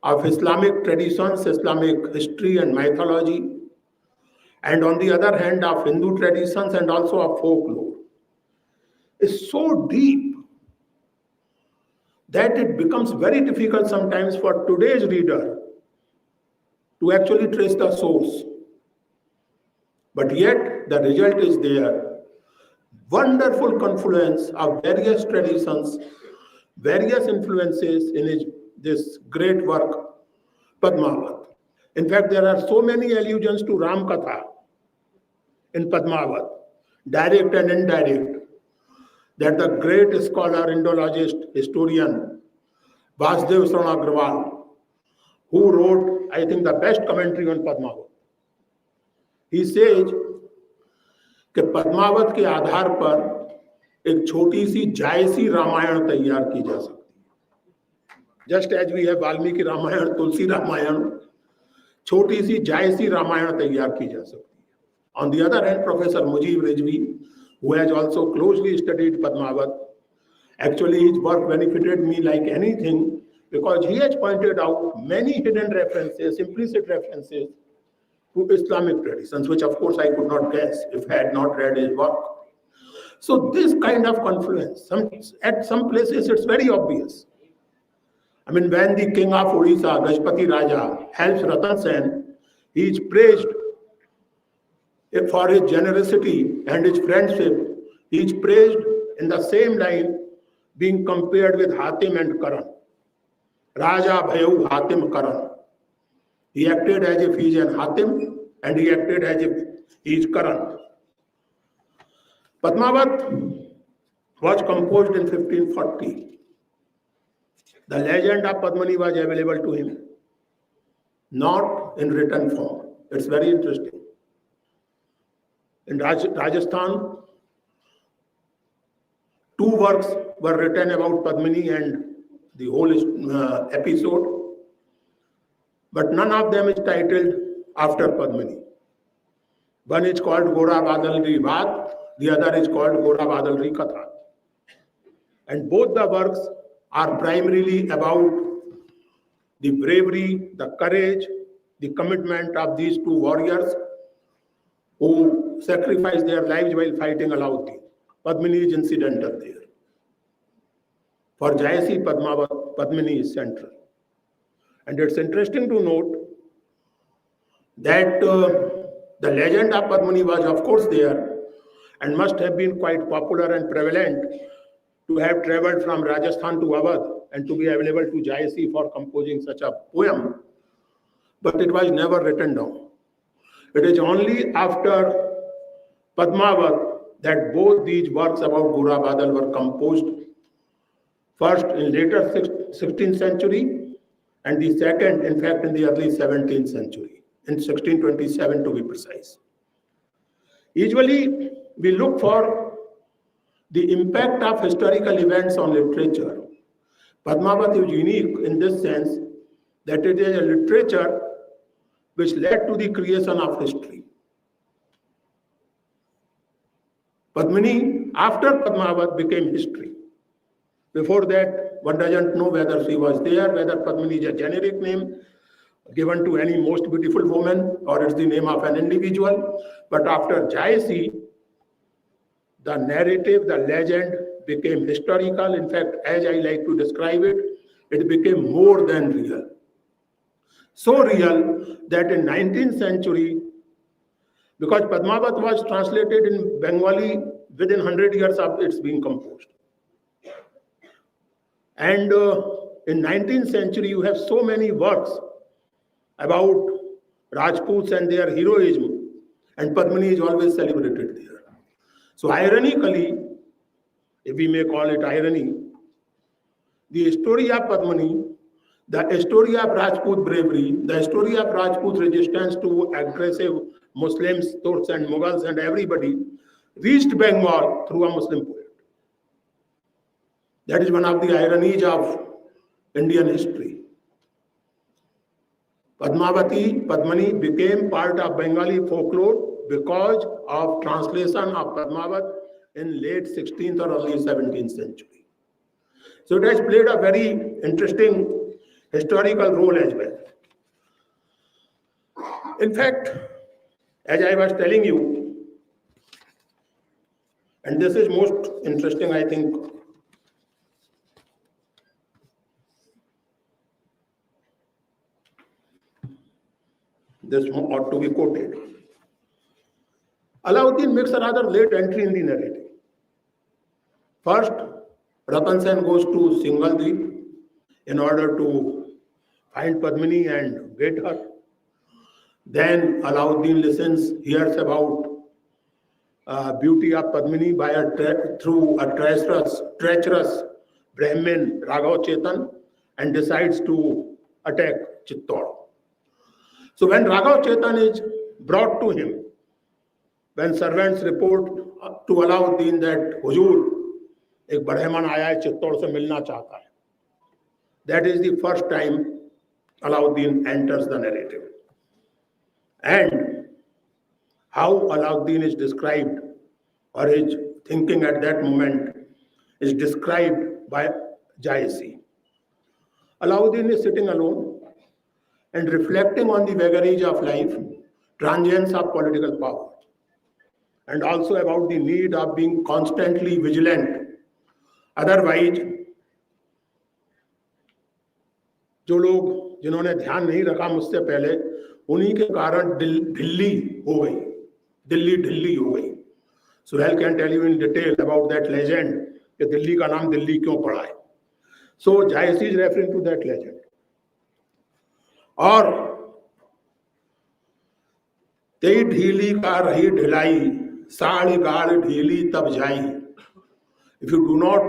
of Islamic traditions, Islamic history and mythology, and on the other hand of Hindu traditions and also of folklore, is so deep that it becomes very difficult sometimes for today's reader to actually trace the source. But yet the result is there. Wonderful confluence of various traditions, various influences in this great work, Padmawat. In fact, there are so many allusions to Ram Katha in Padmawat, direct and indirect, that the great scholar, Indologist, historian, Vasudev Agarwal, who wrote, I think, the best commentary on Padmawat. He says कि पद्मावत के आधार पर एक छोटी सी जायसी रामायण तैयार की जा सकती है. Just as we have Valmiki Ramayan, तुलसी रामायण, छोटी सी जायसी रामायण तैयार की जा सकती है. On the other hand, Professor Mujib Rizvi, who has also closely studied Padmawat, actually his work benefited me like anything, because he has pointed out many hidden references, implicit references to Islamic traditions, which of course I could not guess if I had not read his work. So this kind of confluence, at some places it's very obvious. I mean, when the king of Odisha, Gajpati Raja, helps Ratan Sen, he is praised for his generosity and his friendship. He is praised in the same line, being compared with Hatim and Karan. Raja Bhayu Hatim Karan. He acted as if he is an Hatim, and he acted as if he is Karan. Padmawat was composed in 1540. The legend of Padmini was available to him, not in written form. It's very interesting. In Rajasthan, 2 works were written about Padmini and the whole episode, but none of them is titled after Padmini. One is called Gora Badalri Baat, the other is called Gora Badalri Katha. And both the works are primarily about the bravery, the courage, the commitment of these 2 warriors who sacrificed their lives while fighting Alauddin. Padmini is incidental there. For Jayasi Padmawat, Padmini is central. And it's interesting to note that the legend of Padmini was of course there and must have been quite popular and prevalent to have traveled from Rajasthan to Awadh and to be available to Jayasi for composing such a poem, but it was never written down. It is only after Padmawat that both these works about Gura Badal were composed first in later 16th century, and the second, in fact, in the early 17th century, in 1627 to be precise. Usually, we look for the impact of historical events on literature. Padmawat is unique in this sense that it is a literature which led to the creation of history. Padmini, after Padmawat, became history. Before that, one doesn't know whether she was there, whether Padmini is a generic name given to any most beautiful woman or it's the name of an individual. But after Jayasee, the narrative, the legend became historical. In fact, as I like to describe it, it became more than real. So real that in 19th century, because Padmawat was translated in Bengali within 100 years of its being composed. And in 19th century, you have so many works about Rajputs and their heroism, and Padmini is always celebrated there. So ironically, if we may call it irony, the story of Padmini, the story of Rajput bravery, the story of Rajput resistance to aggressive Muslims, Turks and Mughals and everybody reached Bengal through a Muslim poet. That is one of the ironies of Indian history. Padmini became part of Bengali folklore because of translation of Padmawat in late 16th or early 17th century. So it has played a very interesting historical role as well. In fact, as I was telling you, and this is most interesting, I think, this ought to be quoted. Alauddin makes a rather late entry in the narrative. First, Ratan Sen goes to Singhaldri in order to find Padmini and get her. Then Alauddin listens, hears about beauty of Padmini through a treacherous Brahmin, Raghav Chetan, and decides to attack Chittor. So when Raghav Chetan is brought to him, when servants report to Alauddin that Huzur, एक बढ़ेमन आया है चित्तौड़ से मिलना चाहता है, that is the first time Alauddin enters the narrative. And how Alauddin is described, or his thinking at that moment, is described by Jayasee. Alauddin is sitting alone and reflecting on the vagaries of life, transience of political power, and also about the need of being constantly vigilant. Otherwise, जो लोग जिन्होंने ध्यान नहीं रखा मुझसे पहले, उन्हीं के कारण दिल्ली हो गई. Suhail can tell you in detail about that legend कि दिल्ली का नाम दिल्ली क्यों पड़ा है. So Jayasee is referring to that legend. और तेई ढीली का रही ढिलाई, साड़ी गाड़ ढीली तब जाई. If you do not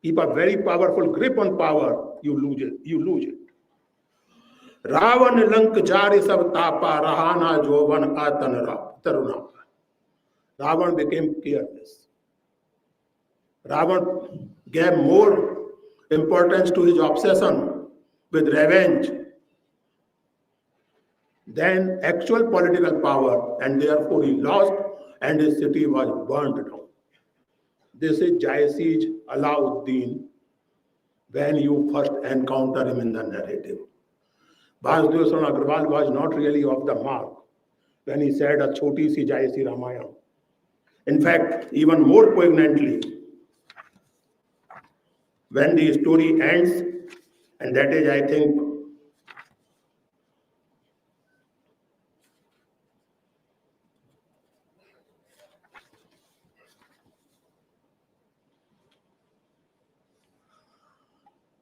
keep a very powerful grip on power, you lose it. Ravan lank jari sab tapa, rahana jovan atan taruna. Ravan became careless. Ravan gave more importance to his obsession with revenge than actual political power, and therefore he lost and his city was burnt down. This is Jayasee's Alauddin when you first encounter him in the narrative. Vasudeva Agrawal was not really off the mark when he said a choti si Jayasee Ramayana. In fact, even more poignantly, when the story ends, and that is, I think,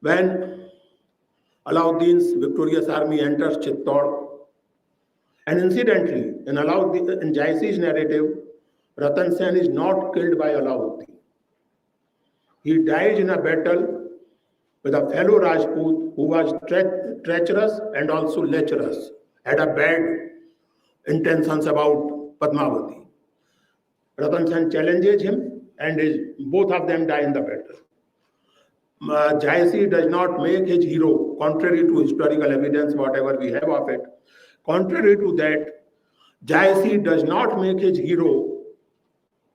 when Alauddin's victorious army enters Chittor, and incidentally, in Jayasee's narrative, Ratan Sen is not killed by Alauddin. He dies in a battle with a fellow Rajput who was treacherous and also lecherous, had a bad intentions about Padmawati. Ratan Sen challenges him and both of them die in the battle. Jayasingh does not make his hero, contrary to historical evidence, whatever we have of it. Contrary to that, Jayasingh does not make his hero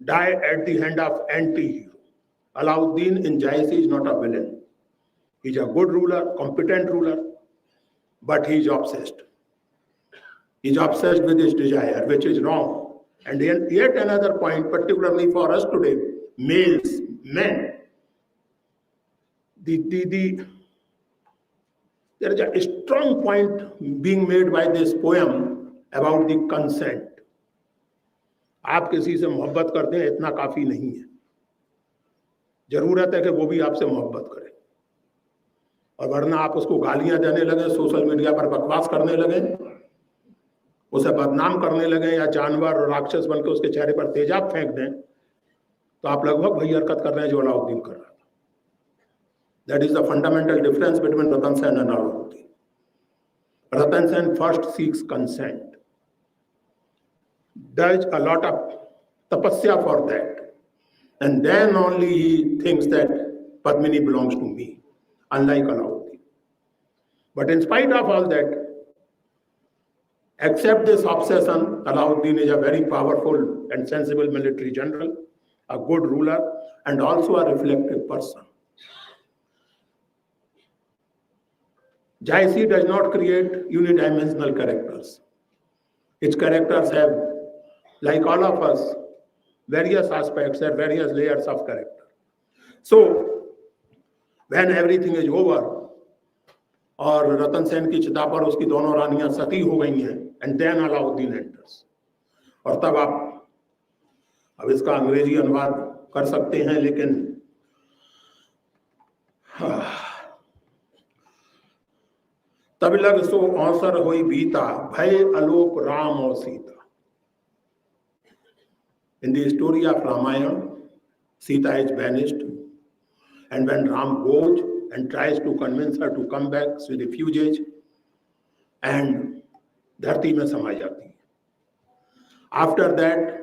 die at the hand of anti-hero. Alauddin in Jayasingh is not a villain. He's a good ruler, competent ruler, but he's obsessed. He's obsessed with his desire, which is wrong. And yet another point, particularly for us today, males, men, there is a strong point being made by this poem about the consent. आप किसी से मोहब्बत करते हैं इतना काफी नहीं है, जरूरत है कि वो भी आपसे मोहब्बत करे, और वरना आप उसको गालियां देने लगे, सोशल मीडिया पर बकवास करने लगे, उसे बदनाम करने लगे, या जानवर और राक्षस बनकर उसके चेहरे पर तेजाब फेंक दें, तो आप लगभग वही हरकत कर रहे हैं जो अलाउद्दीन कर रहा था. That is the fundamental difference between Ratan Sen and Alauddin. Ratan Sen first seeks consent, does a lot of tapasya for that, and then only he thinks that Padmini belongs to me, unlike Alauddin. But in spite of all that, except this obsession, Alauddin is a very powerful and sensible military general, a good ruler, and also a reflective person. Jayasingh does not create unidimensional characters. Its characters have, like all of us, various aspects and various layers of character. So, when everything is over, और रतन सेन की चिता पर उसकी दोनों रानियां सती हो गई हैं, and then Alauddin enters. और तब आप अब इसका अंग्रेजी अनुवाद कर सकते हैं, लेकिन तब लग सो अवसर होई बीता, भय अलोप राम और Sita. In the story of Ramayana, Sita is banished, and when Ram goes and tries to convince her to come back, she refuses, and धरती में समा जाती है. After that,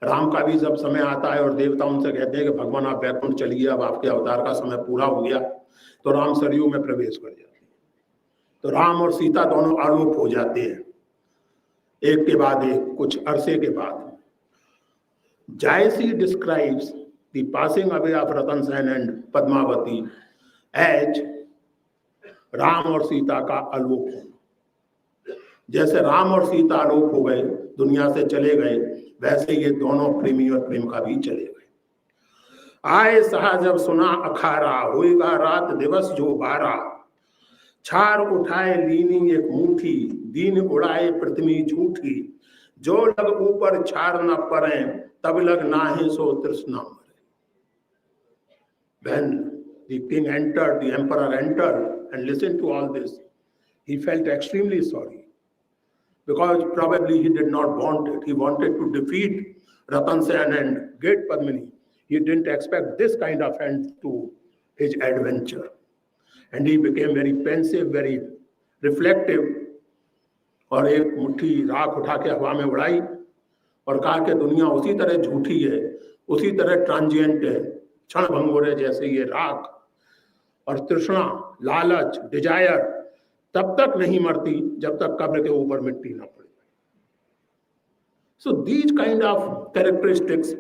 राम का भी जब समय आता है और देवता उनसे कहते हैं कि भगवान आप वैकुंठ चलिए, अब आपके अवतार का समय पूरा हो गया, तो राम सरयू में प्रवेश कर जाते हैं. तो राम और सीता दोनों आलोप हो जाते हैं, एक के बाद एक, कुछ अरसे के बाद. Jayasingh describes the passing away of Ratan Sen and Padmawati as Ram और सीता का आलोप होना. जैसे राम और सीता आलोप हो गए, दुनिया से चले गए, वैसे ये दोनों प्रेमी और प्रेम का भी चले गए. आए सहा जब सुना अखारा, होएगा रात दिवस जो 12, छार उठाए लीनी एक मुट्ठी, दीन उड़ाए पृथ्वी झूठी, जो लग ऊपर छार न पड़े, तब लग नाहे सो तृष्णा मरे. When the king entered, the emperor entered and listened to all this, he felt extremely sorry, because probably he did not want it. He wanted to defeat Ratan Sen and get Padmini. He didn't expect this kind of end to his adventure. And he became very pensive, very reflective, और एक मुट्ठी राख उठा के हवा में उड़ाई और कहा कि दुनिया उसी तरह झूठी है, उसी तरह ट्रांजिएंट है, क्षण भंगुर है जैसे ये राख, और तृष्णा, लालच, डिजायर तब तक नहीं मरती जब तक कब्र के ऊपर मिट्टी ना पड़े. So these kind of characteristics,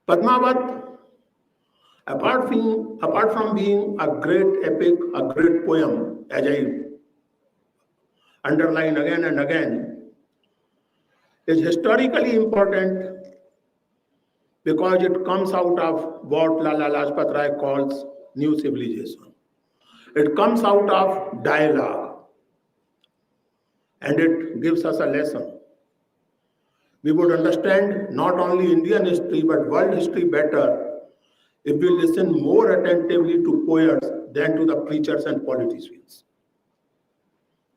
Padmawat, apart from being a great epic, a great poem, as I underline again and again, is historically important because it comes out of what Lala Lajpat Rai calls new civilization. It comes out of dialogue, and it gives us a lesson. We would understand not only Indian history but world history better if we listen more attentively to poets than to the preachers and politicians.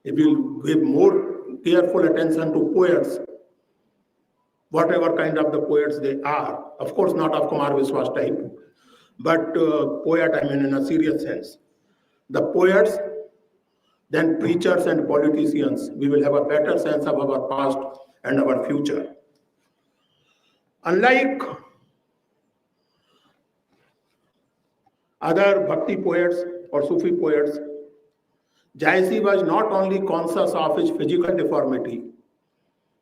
If we give more careful attention to poets, whatever kind of the poets they are. Of course, not of Kumar Viswas type, but poet, I mean, in a serious sense. The poets, then preachers and politicians, we will have a better sense of our past and our future. Unlike other Bhakti poets or Sufi poets, Jaisi was not only conscious of his physical deformity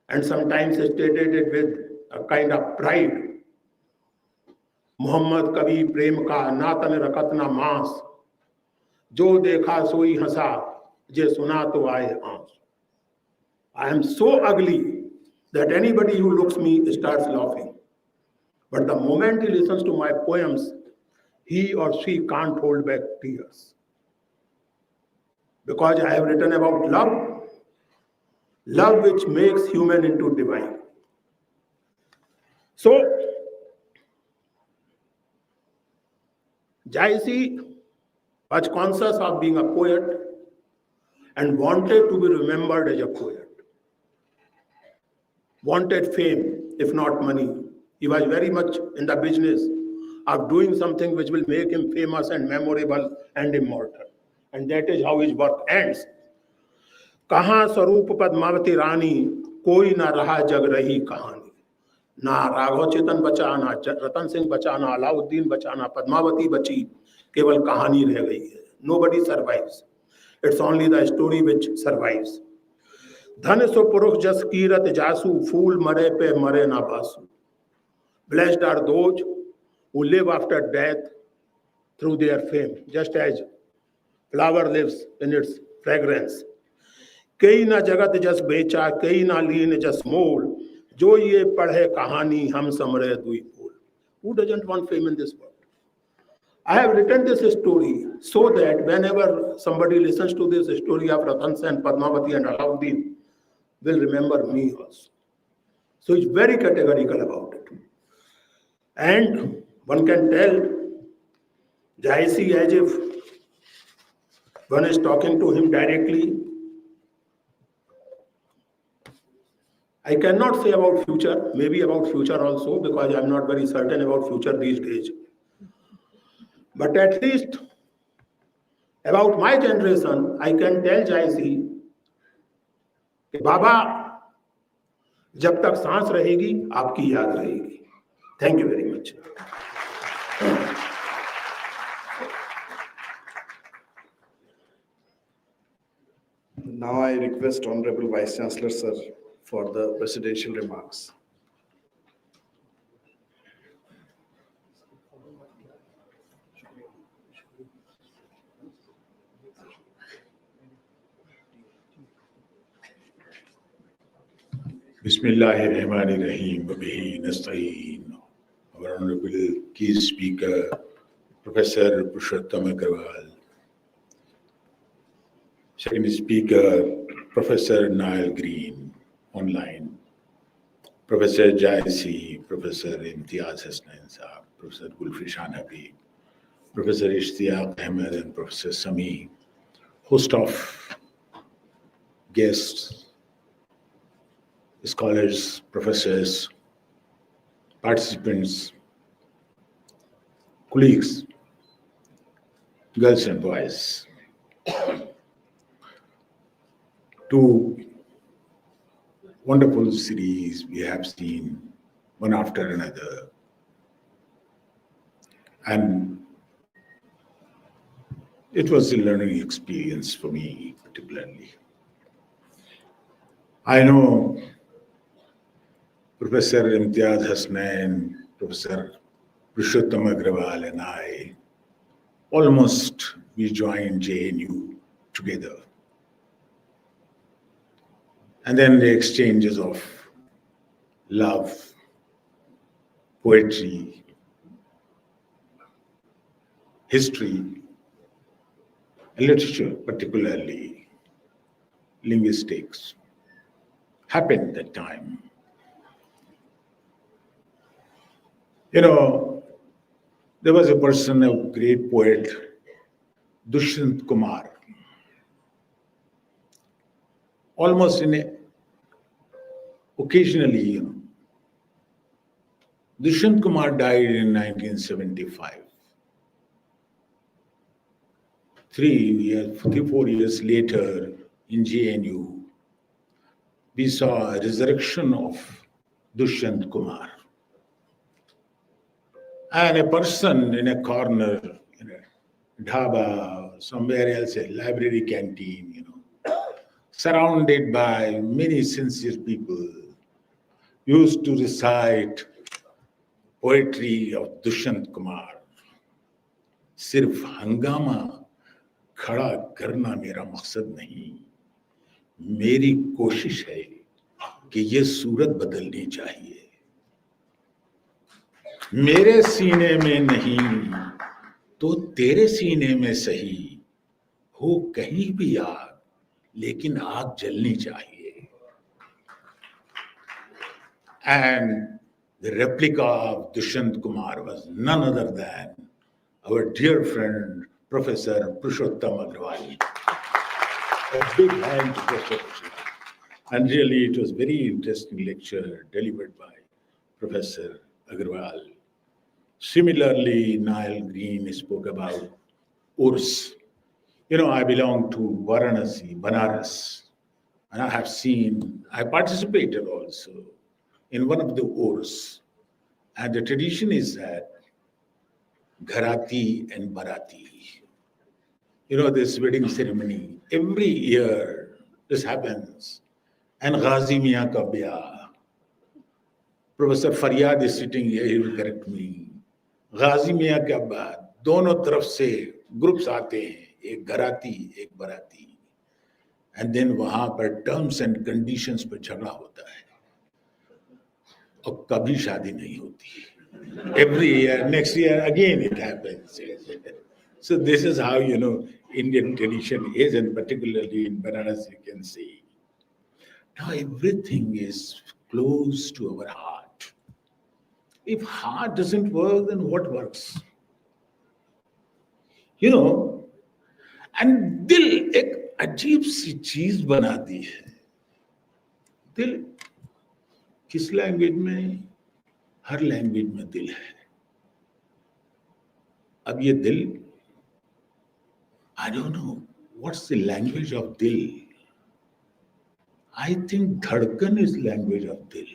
and sometimes stated it with a kind of pride. Mohammad कभी प्रेम का ना तन रकत ना मांस, जो देखा सोई हंसा, जे सुना तो आए आंस. I am so ugly that anybody who looks me starts laughing. But the moment he listens to my poems, he or she can't hold back tears. Because I have written about love, love which makes human into divine. So, Jaisi was conscious of being a poet and wanted to be remembered as a poet. Wanted fame, if not money. He was very much in the business of doing something which will make him famous and memorable and immortal. And that is how his work ends. कहाँ स्वरूप पद्मावती रानी, कोई ना रहा जग रही कहानी. ना राघव चेतन बचा, ना रतन सिंह बचा, ना अलाउद्दीन बचा, ना पद्मावती बची, केवल कहानी रह गई है. Nobody survives. It's only the story which survives. धन सो पुरुष जस कीरत जासु, फूल मरे पे मरे ना Basu. Blessed are those who live after death through their fame, just as flower lives in its fragrance. कई ना जगत जस बेचा, कई ना लीन जस मोल, जो ये पढ़े कहानी हम समरे दुई फूल. Who doesn't want fame in this world? I have written this story so that whenever somebody listens to this story of Ratan Sen, Padmawati and Alauddin, will remember me also. So it's very categorical about it. And one can tell Jaisi as if one is talking to him directly. I cannot say about future, maybe about future also, because I'm not very certain about future these days. But at least about my generation, I can tell Jaisi कि बाबा जब तक सांस रहेगी आपकी याद रहेगी. Thank you very much. Now I request Honorable Vice Chancellor Sir for the presidential remarks. Bismillahirrahmanirrahim. Wabihi nasta'een. Our Honorable Key Speaker, Professor Purushottam Agarwal. Second Speaker, Professor Niall Green, online. Professor Jaisi, Professor Imtiaz Hasnain Saab, Professor Gulfishan Habib, Professor Ishtiyaq Ahmed and Professor Sami, host of guests, scholars, professors, participants, colleagues, girls and boys. Two wonderful series we have seen one after another. And it was a learning experience for me particularly. I know Professor Imtiaz Hasnain, Professor Purushottam Agrawal and I, almost we joined JNU together. And then the exchanges of love, poetry, history, and literature, particularly linguistics, happened that time. You know, there was a person, a great poet, Dushyant Kumar. Almost in occasionally, Dushant Kumar died in 1975. 4 years later in JNU, we saw a resurrection of Dushant Kumar. And a person in a corner, in a dhaba, somewhere else, a library canteen, surrounded by many sincere people, used to recite poetry of Dushant Kumar. सिर्फ हंगामा खड़ा करना मेरा मकसद नहीं, मेरी कोशिश है कि ये सूरत बदलनी चाहिए. मेरे सीने में नहीं तो तेरे सीने में सही, हो कहीं भी आग लेकिन आग जलनी चाहिए. And the replica of Dushant Kumar was none other than our dear friend Professor Purushottam Agrawal. A big hand to Professor. And really it was a very interesting lecture delivered by Professor Agrawal. Similarly, Niall Green spoke about Urs. I belong to Varanasi, Banaras, and I participated also in one of the Urs. And the tradition is that Gharati and Barati, this wedding ceremony, every year this happens. And Ghazi Miyan ka biyah. Professor Faryad is sitting here, he will correct me. Ghazi Miyan ke baad, dono taraf se groups aate hain, ek Gharati, ek Barati. And then wahan par terms and conditions par jhagda hota hai. Aur kabhi shaadi nahi hoti. Every year, next year, again it happens. So this is how, Indian tradition is, and particularly in Banaras, you can see. Now everything is close to our heart. If heart doesn't work, then what works? And दिल एक अजीब सी चीज बना दी है. दिल किस language में? हर language में दिल है. अब ये दिल, I don't know what's the language of dil. I think dhadkan is language of dil.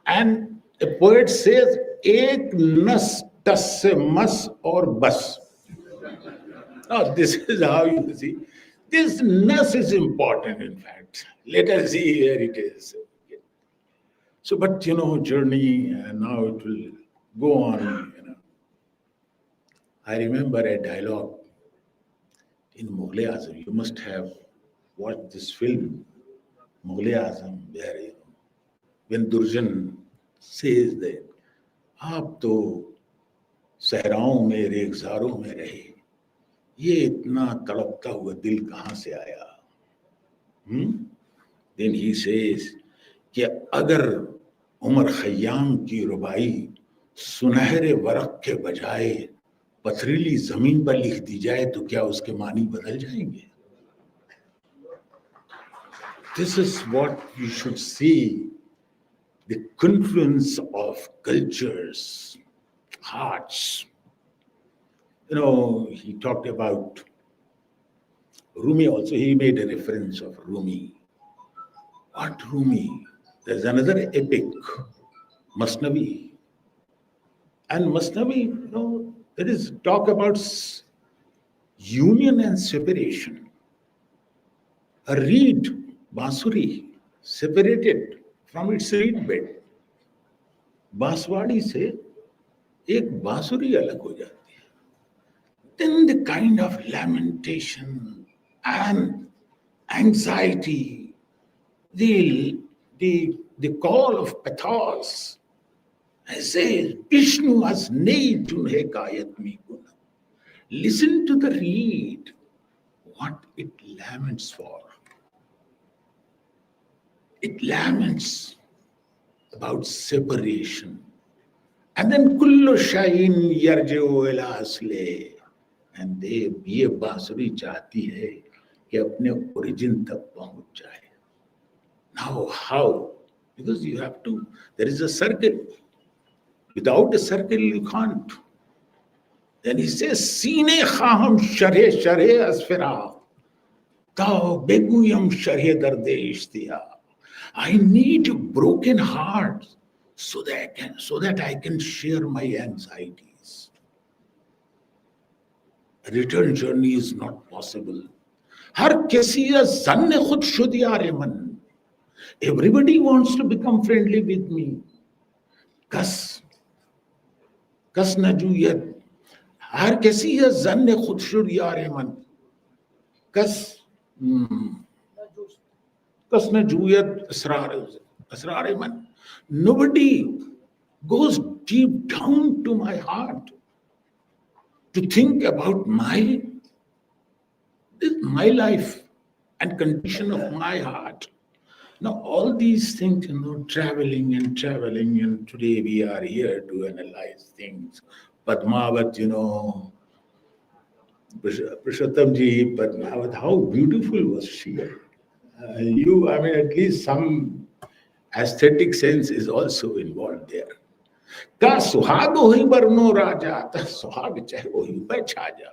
And a poet says, ek nas tas se mas aur bas. Now this is how you see. This nas is important, in fact. Let us see where it is. So, but journey, now it will go on. I remember a dialogue in Mughal-e-Azam. You must have watched this film, Mughal-e-Azam, where when Durjan says that, आप तो सहराओं में रेगजारों में रहे, ये इतना तड़पता हुआ दिल कहाँ से आया? Then he says कि अगर उमर खयाम की रुबाई सुनहरे वरक के बजाय पथरीली जमीन पर लिख दी जाए तो क्या उसके मानी बदल जाएंगे? This is what you should see, the confluence of cultures, hearts. He talked about Rumi also. He made a reference of Rumi. What Rumi? There's another epic, Masnavi. And Masnavi, there is talk about union and separation. A reed, बांसुरी, separated from its reed bed. बांसवाड़ी से एक बांसुरी अलग हो जाती है. Then the kind of lamentation and anxiety, the call of pathos. I say, Vishnu has nailed to Hekayat Mikuna. Listen to the reed, what it laments for. It laments about separation. And then Kullu Shahin Yarjeo Ela Asle. And ये बांसुरी चाहती है कि अपने origin तक पहुंच जाए. Now how? Because you have to, there is a circle. Without a circle you can't. Then he says, Sine khaham sharhe sharhe asfira. Tao beguyam sharhe darde ishtiya. I need a broken heart so that I can share my anxieties. A return journey is not possible. Har kisi zanne khud shud yaare man. Everybody wants to become friendly with me. Kas na juyat. Har kisi zanne khud shud yaare man. Kas na juyat asrar man. Nobody goes deep down to my heart to think about my life and condition of my heart. Now, all these things, traveling, and today we are here to analyze things. Padmawat, Purushottamji, Padmawat, how beautiful was she? At least some aesthetic sense is also involved there. Ka suhag hohi barno raja, ta suhag chahe hohi par chhaja.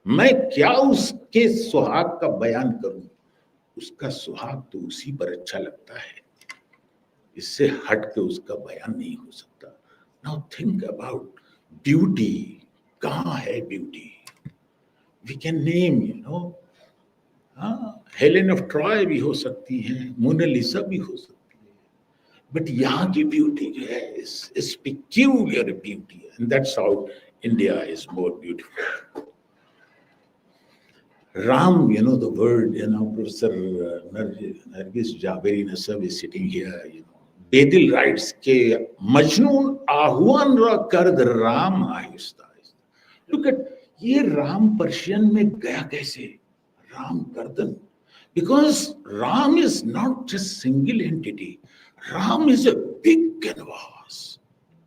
मैं क्या उसके सुहाग का बयान करूं, उसका सुहाग तो उसी पर अच्छा लगता है, इससे हट के उसका बयान नहीं हो सकता. Now think about beauty. कहाँ है beauty? We can name, Helen of Troy भी हो सकती है, मोनालिसा भी हो सकती है, बट यहाँ की ब्यूटी जो है is peculiar beauty, and that's how India is more beautiful. Ram, the word, Professor Nargis Javeri Nasab is sitting here, Bedil writes ke Majnoon ahuan ra kard Ram ahista. Look at ye Ram Persian mein gaya kaise? Ram Kardan. Because Ram is not just single entity. Ram is a big canvas.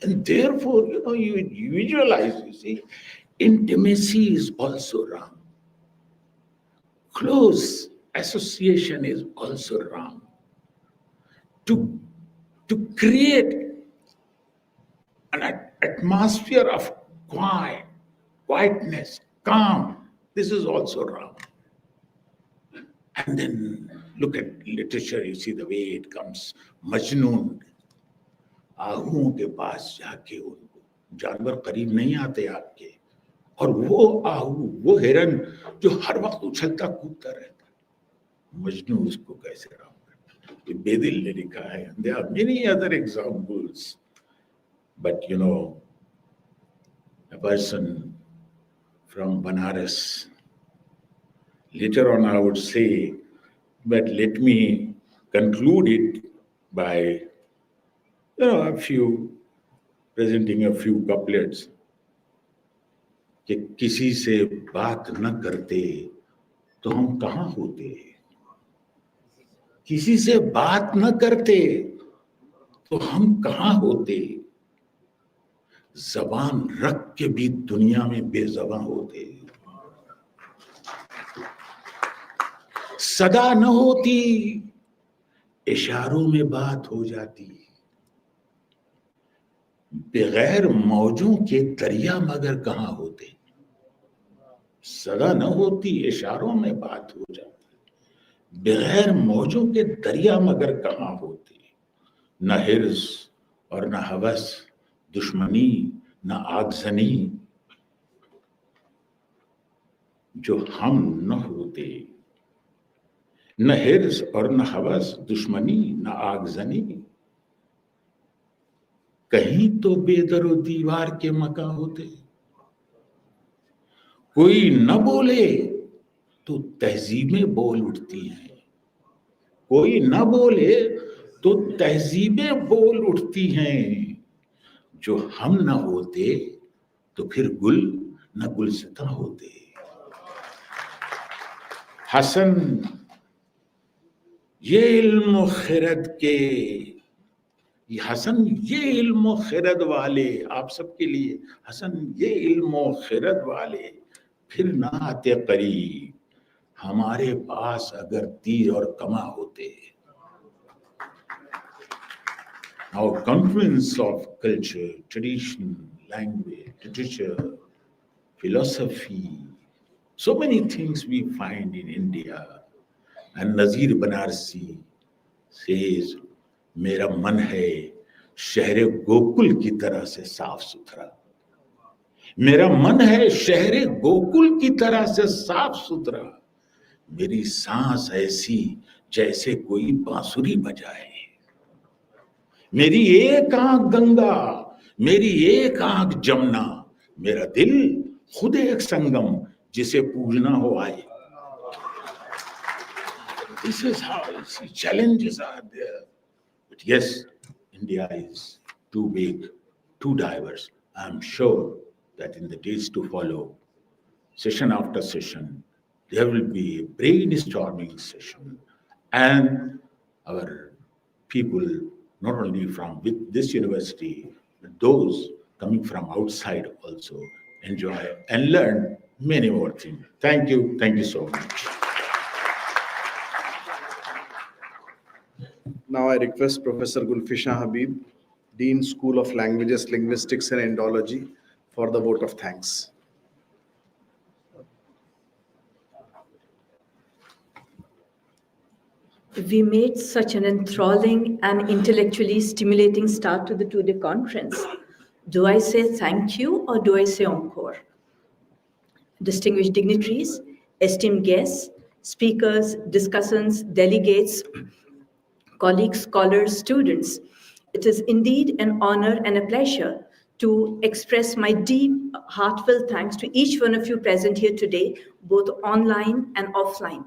And therefore, you visualize, you see, intimacy is also Ram. Close association is also Ram. To create an atmosphere of quietness, calm, this is also Ram. And then look at literature, you see the way it comes. Majnoon, आहुओं के पास जाके उनको, जानवर करीब नहीं आते आपके, और वो आहू, वो हिरन जो हर वक्त उछलता कूदता रहता, मजनू उसको कैसे राम करता. ये बेदिल ने लिखा है. There are many other examples, but a person from Banaras, later on I would say, but let me conclude it by presenting a few couplets. कि किसी से बात न करते तो हम कहाँ होते, किसी से बात न करते तो हम कहाँ होते, जबान रख के भी दुनिया में बेज़बान होते, सदा न होती इशारों में बात हो जाती, बगैर मौजों के दरिया मगर कहाँ होते, सदा न होती इशारों में बात हो जाती, बगैर मौजों के दरिया मगर कहाँ होते, न हिर्स और न हवस, दुश्मनी न आगजनी, जो हम न होते, न हिर्स और न हवस, दुश्मनी न आगजनी, कहीं तो बेदरो दीवार के मका होते, कोई न बोले तो तहजीबें बोल उठती हैं, कोई न बोले तो तहजीबें बोल उठती हैं, जो हम न होते तो फिर गुल न गुलसिता होते. हसन ये इल्म खिरद के, हसन ये इल्म खिरद वाले, आप सबके लिए हसन ये इल्म खिरद वाले फिर ना आते करीब, हमारे पास अगर तीर और कमा होते, our confluence of culture, tradition, language, literature, philosophy, so many things we find in India. And Nazir Banarsi says, मेरा मन है शहर गोकुल की तरह से साफ सुथरा. मेरा मन है शहर गोकुल की तरह से साफ सुथरा. मेरी सांस ऐसी जैसे कोई बांसुरी बजाए. मेरी एक आंख गंगा, मेरी एक आंख जमुना, मेरा दिल खुद एक संगम जिसे पूजना हो आए. This is how see, challenges are there. But yes, India is too big, too diverse. I'm sure that in the days to follow, session after session, there will be a brainstorming session, and our people, not only from this university, but those coming from outside also enjoy and learn many more things. Thank you so much. Now I request Professor Gulfisha Habib, Dean School of Languages, Linguistics and Indology, for the vote of thanks. We made such an enthralling and intellectually stimulating start to the two-day conference. Do I say thank you or do I say encore? Distinguished dignitaries, esteemed guests, speakers, discussants, delegates, colleagues, scholars, students, it is indeed an honor and a pleasure to express my deep, heartfelt thanks to each one of you present here today, both online and offline.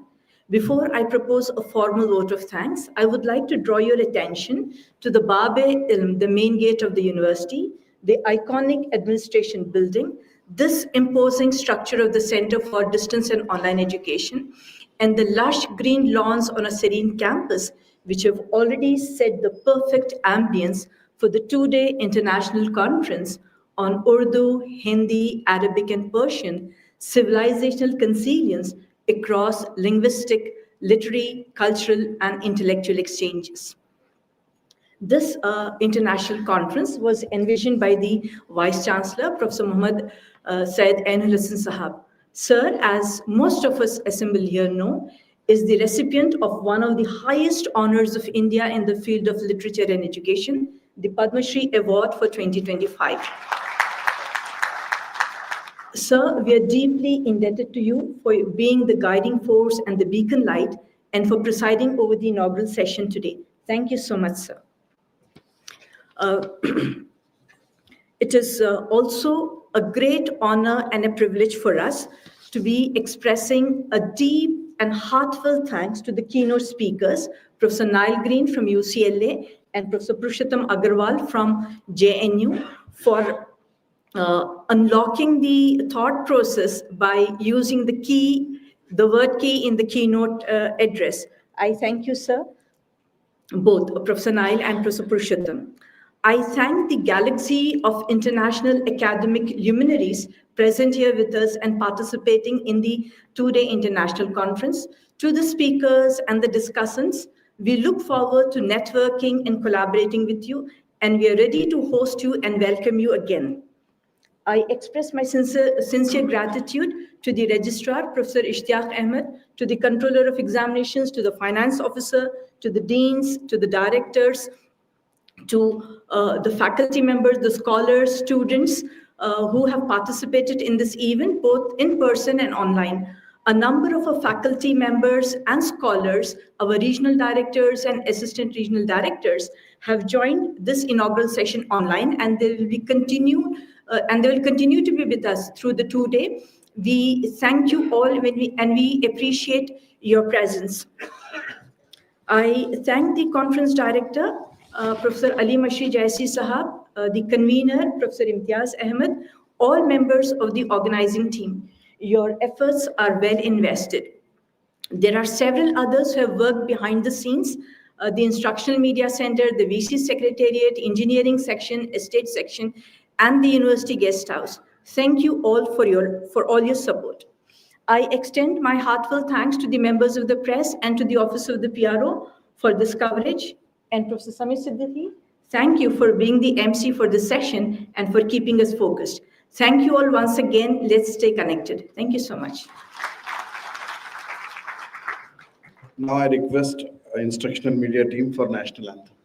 Before I propose a formal vote of thanks, I would like to draw your attention to the Bab-e-Ilm, the main gate of the university, the iconic administration building, this imposing structure of the Center for Distance and Online Education, and the lush green lawns on a serene campus, which have already set the perfect ambience for the two-day international conference on Urdu, Hindi, Arabic, and Persian, Civilizational Consilience across linguistic, literary, cultural, and intellectual exchanges. This international conference was envisioned by the Vice Chancellor, Professor Muhammad Syed Ainul Hasan Sahab. Sir, as most of us assembled here know, is the recipient of one of the highest honors of India in the field of literature and education, the Padma Shri Award for 2025. Sir, we are deeply indebted to you for being the guiding force and the beacon light and for presiding over the inaugural session today. Thank you so much, sir. It is also a great honor and a privilege for us to be expressing a deep and heartfelt thanks to the keynote speakers, Professor Nile Green from UCLA and Professor Purushottam Agarwal from JNU for unlocking the thought process by using the word key in the keynote address. I thank you, sir, both Professor Nile and Professor Purushottam. I thank the galaxy of international academic luminaries present here with us and participating in the two-day international conference. To the speakers and the discussants, we look forward to networking and collaborating with you, and we are ready to host you and welcome you again. I express my sincere gratitude to the Registrar, Professor Ishtiaq Ahmed, to the Controller of Examinations, to the Finance Officer, to the Deans, to the Directors, to the faculty members, the scholars, students who have participated in this event, both in person and online. A number of our faculty members and scholars, our regional directors and assistant regional directors have joined this inaugural session online, and they will continue to be with us through the two-day. We thank you all and we appreciate your presence. I thank the conference director, Professor Ali Mashri Jaisi Sahab, the convener, Professor Imtiaz Ahmed, all members of the organizing team. Your efforts are well invested. There are several others who have worked behind the scenes, the Instructional Media Center, the VC Secretariat, Engineering Section, Estate Section, and the University Guest House. Thank you all for all your support. I extend my heartfelt thanks to the members of the press and to the Office of the PRO for this coverage. And Professor Samir Siddiqui, thank you for being the MC for this session and for keeping us focused. Thank you all once again. Let's stay connected. Thank you so much. Now I request instructional media team for national anthem.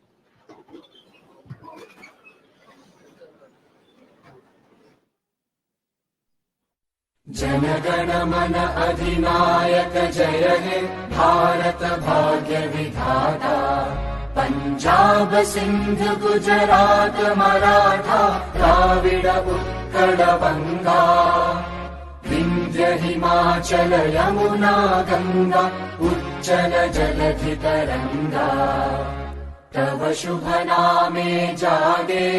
जनगण मन अधिनायक जय हे भारत भाग्य विधाता पंजाब सिंध गुजरात मराठा द्राविड उत्कल बंगा विंध्य हिमाचल यमुना गंगा उच्चल जलधि तरंगा तव शुभ नामे जागे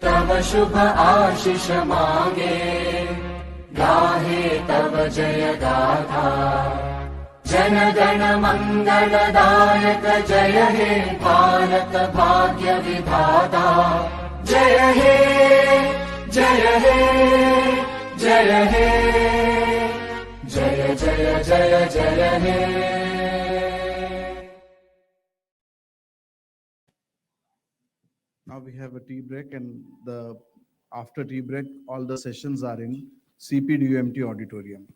तव शुभ आशीष मागे गाहे तव जय गाथा जन गण मंगलदायक जय हे भारत भाग्य विधाता जय हे जय हे जय हे जय जय जय जय हे. Now we have a tea break, and after tea break, all the sessions are in CPDUMT auditorium.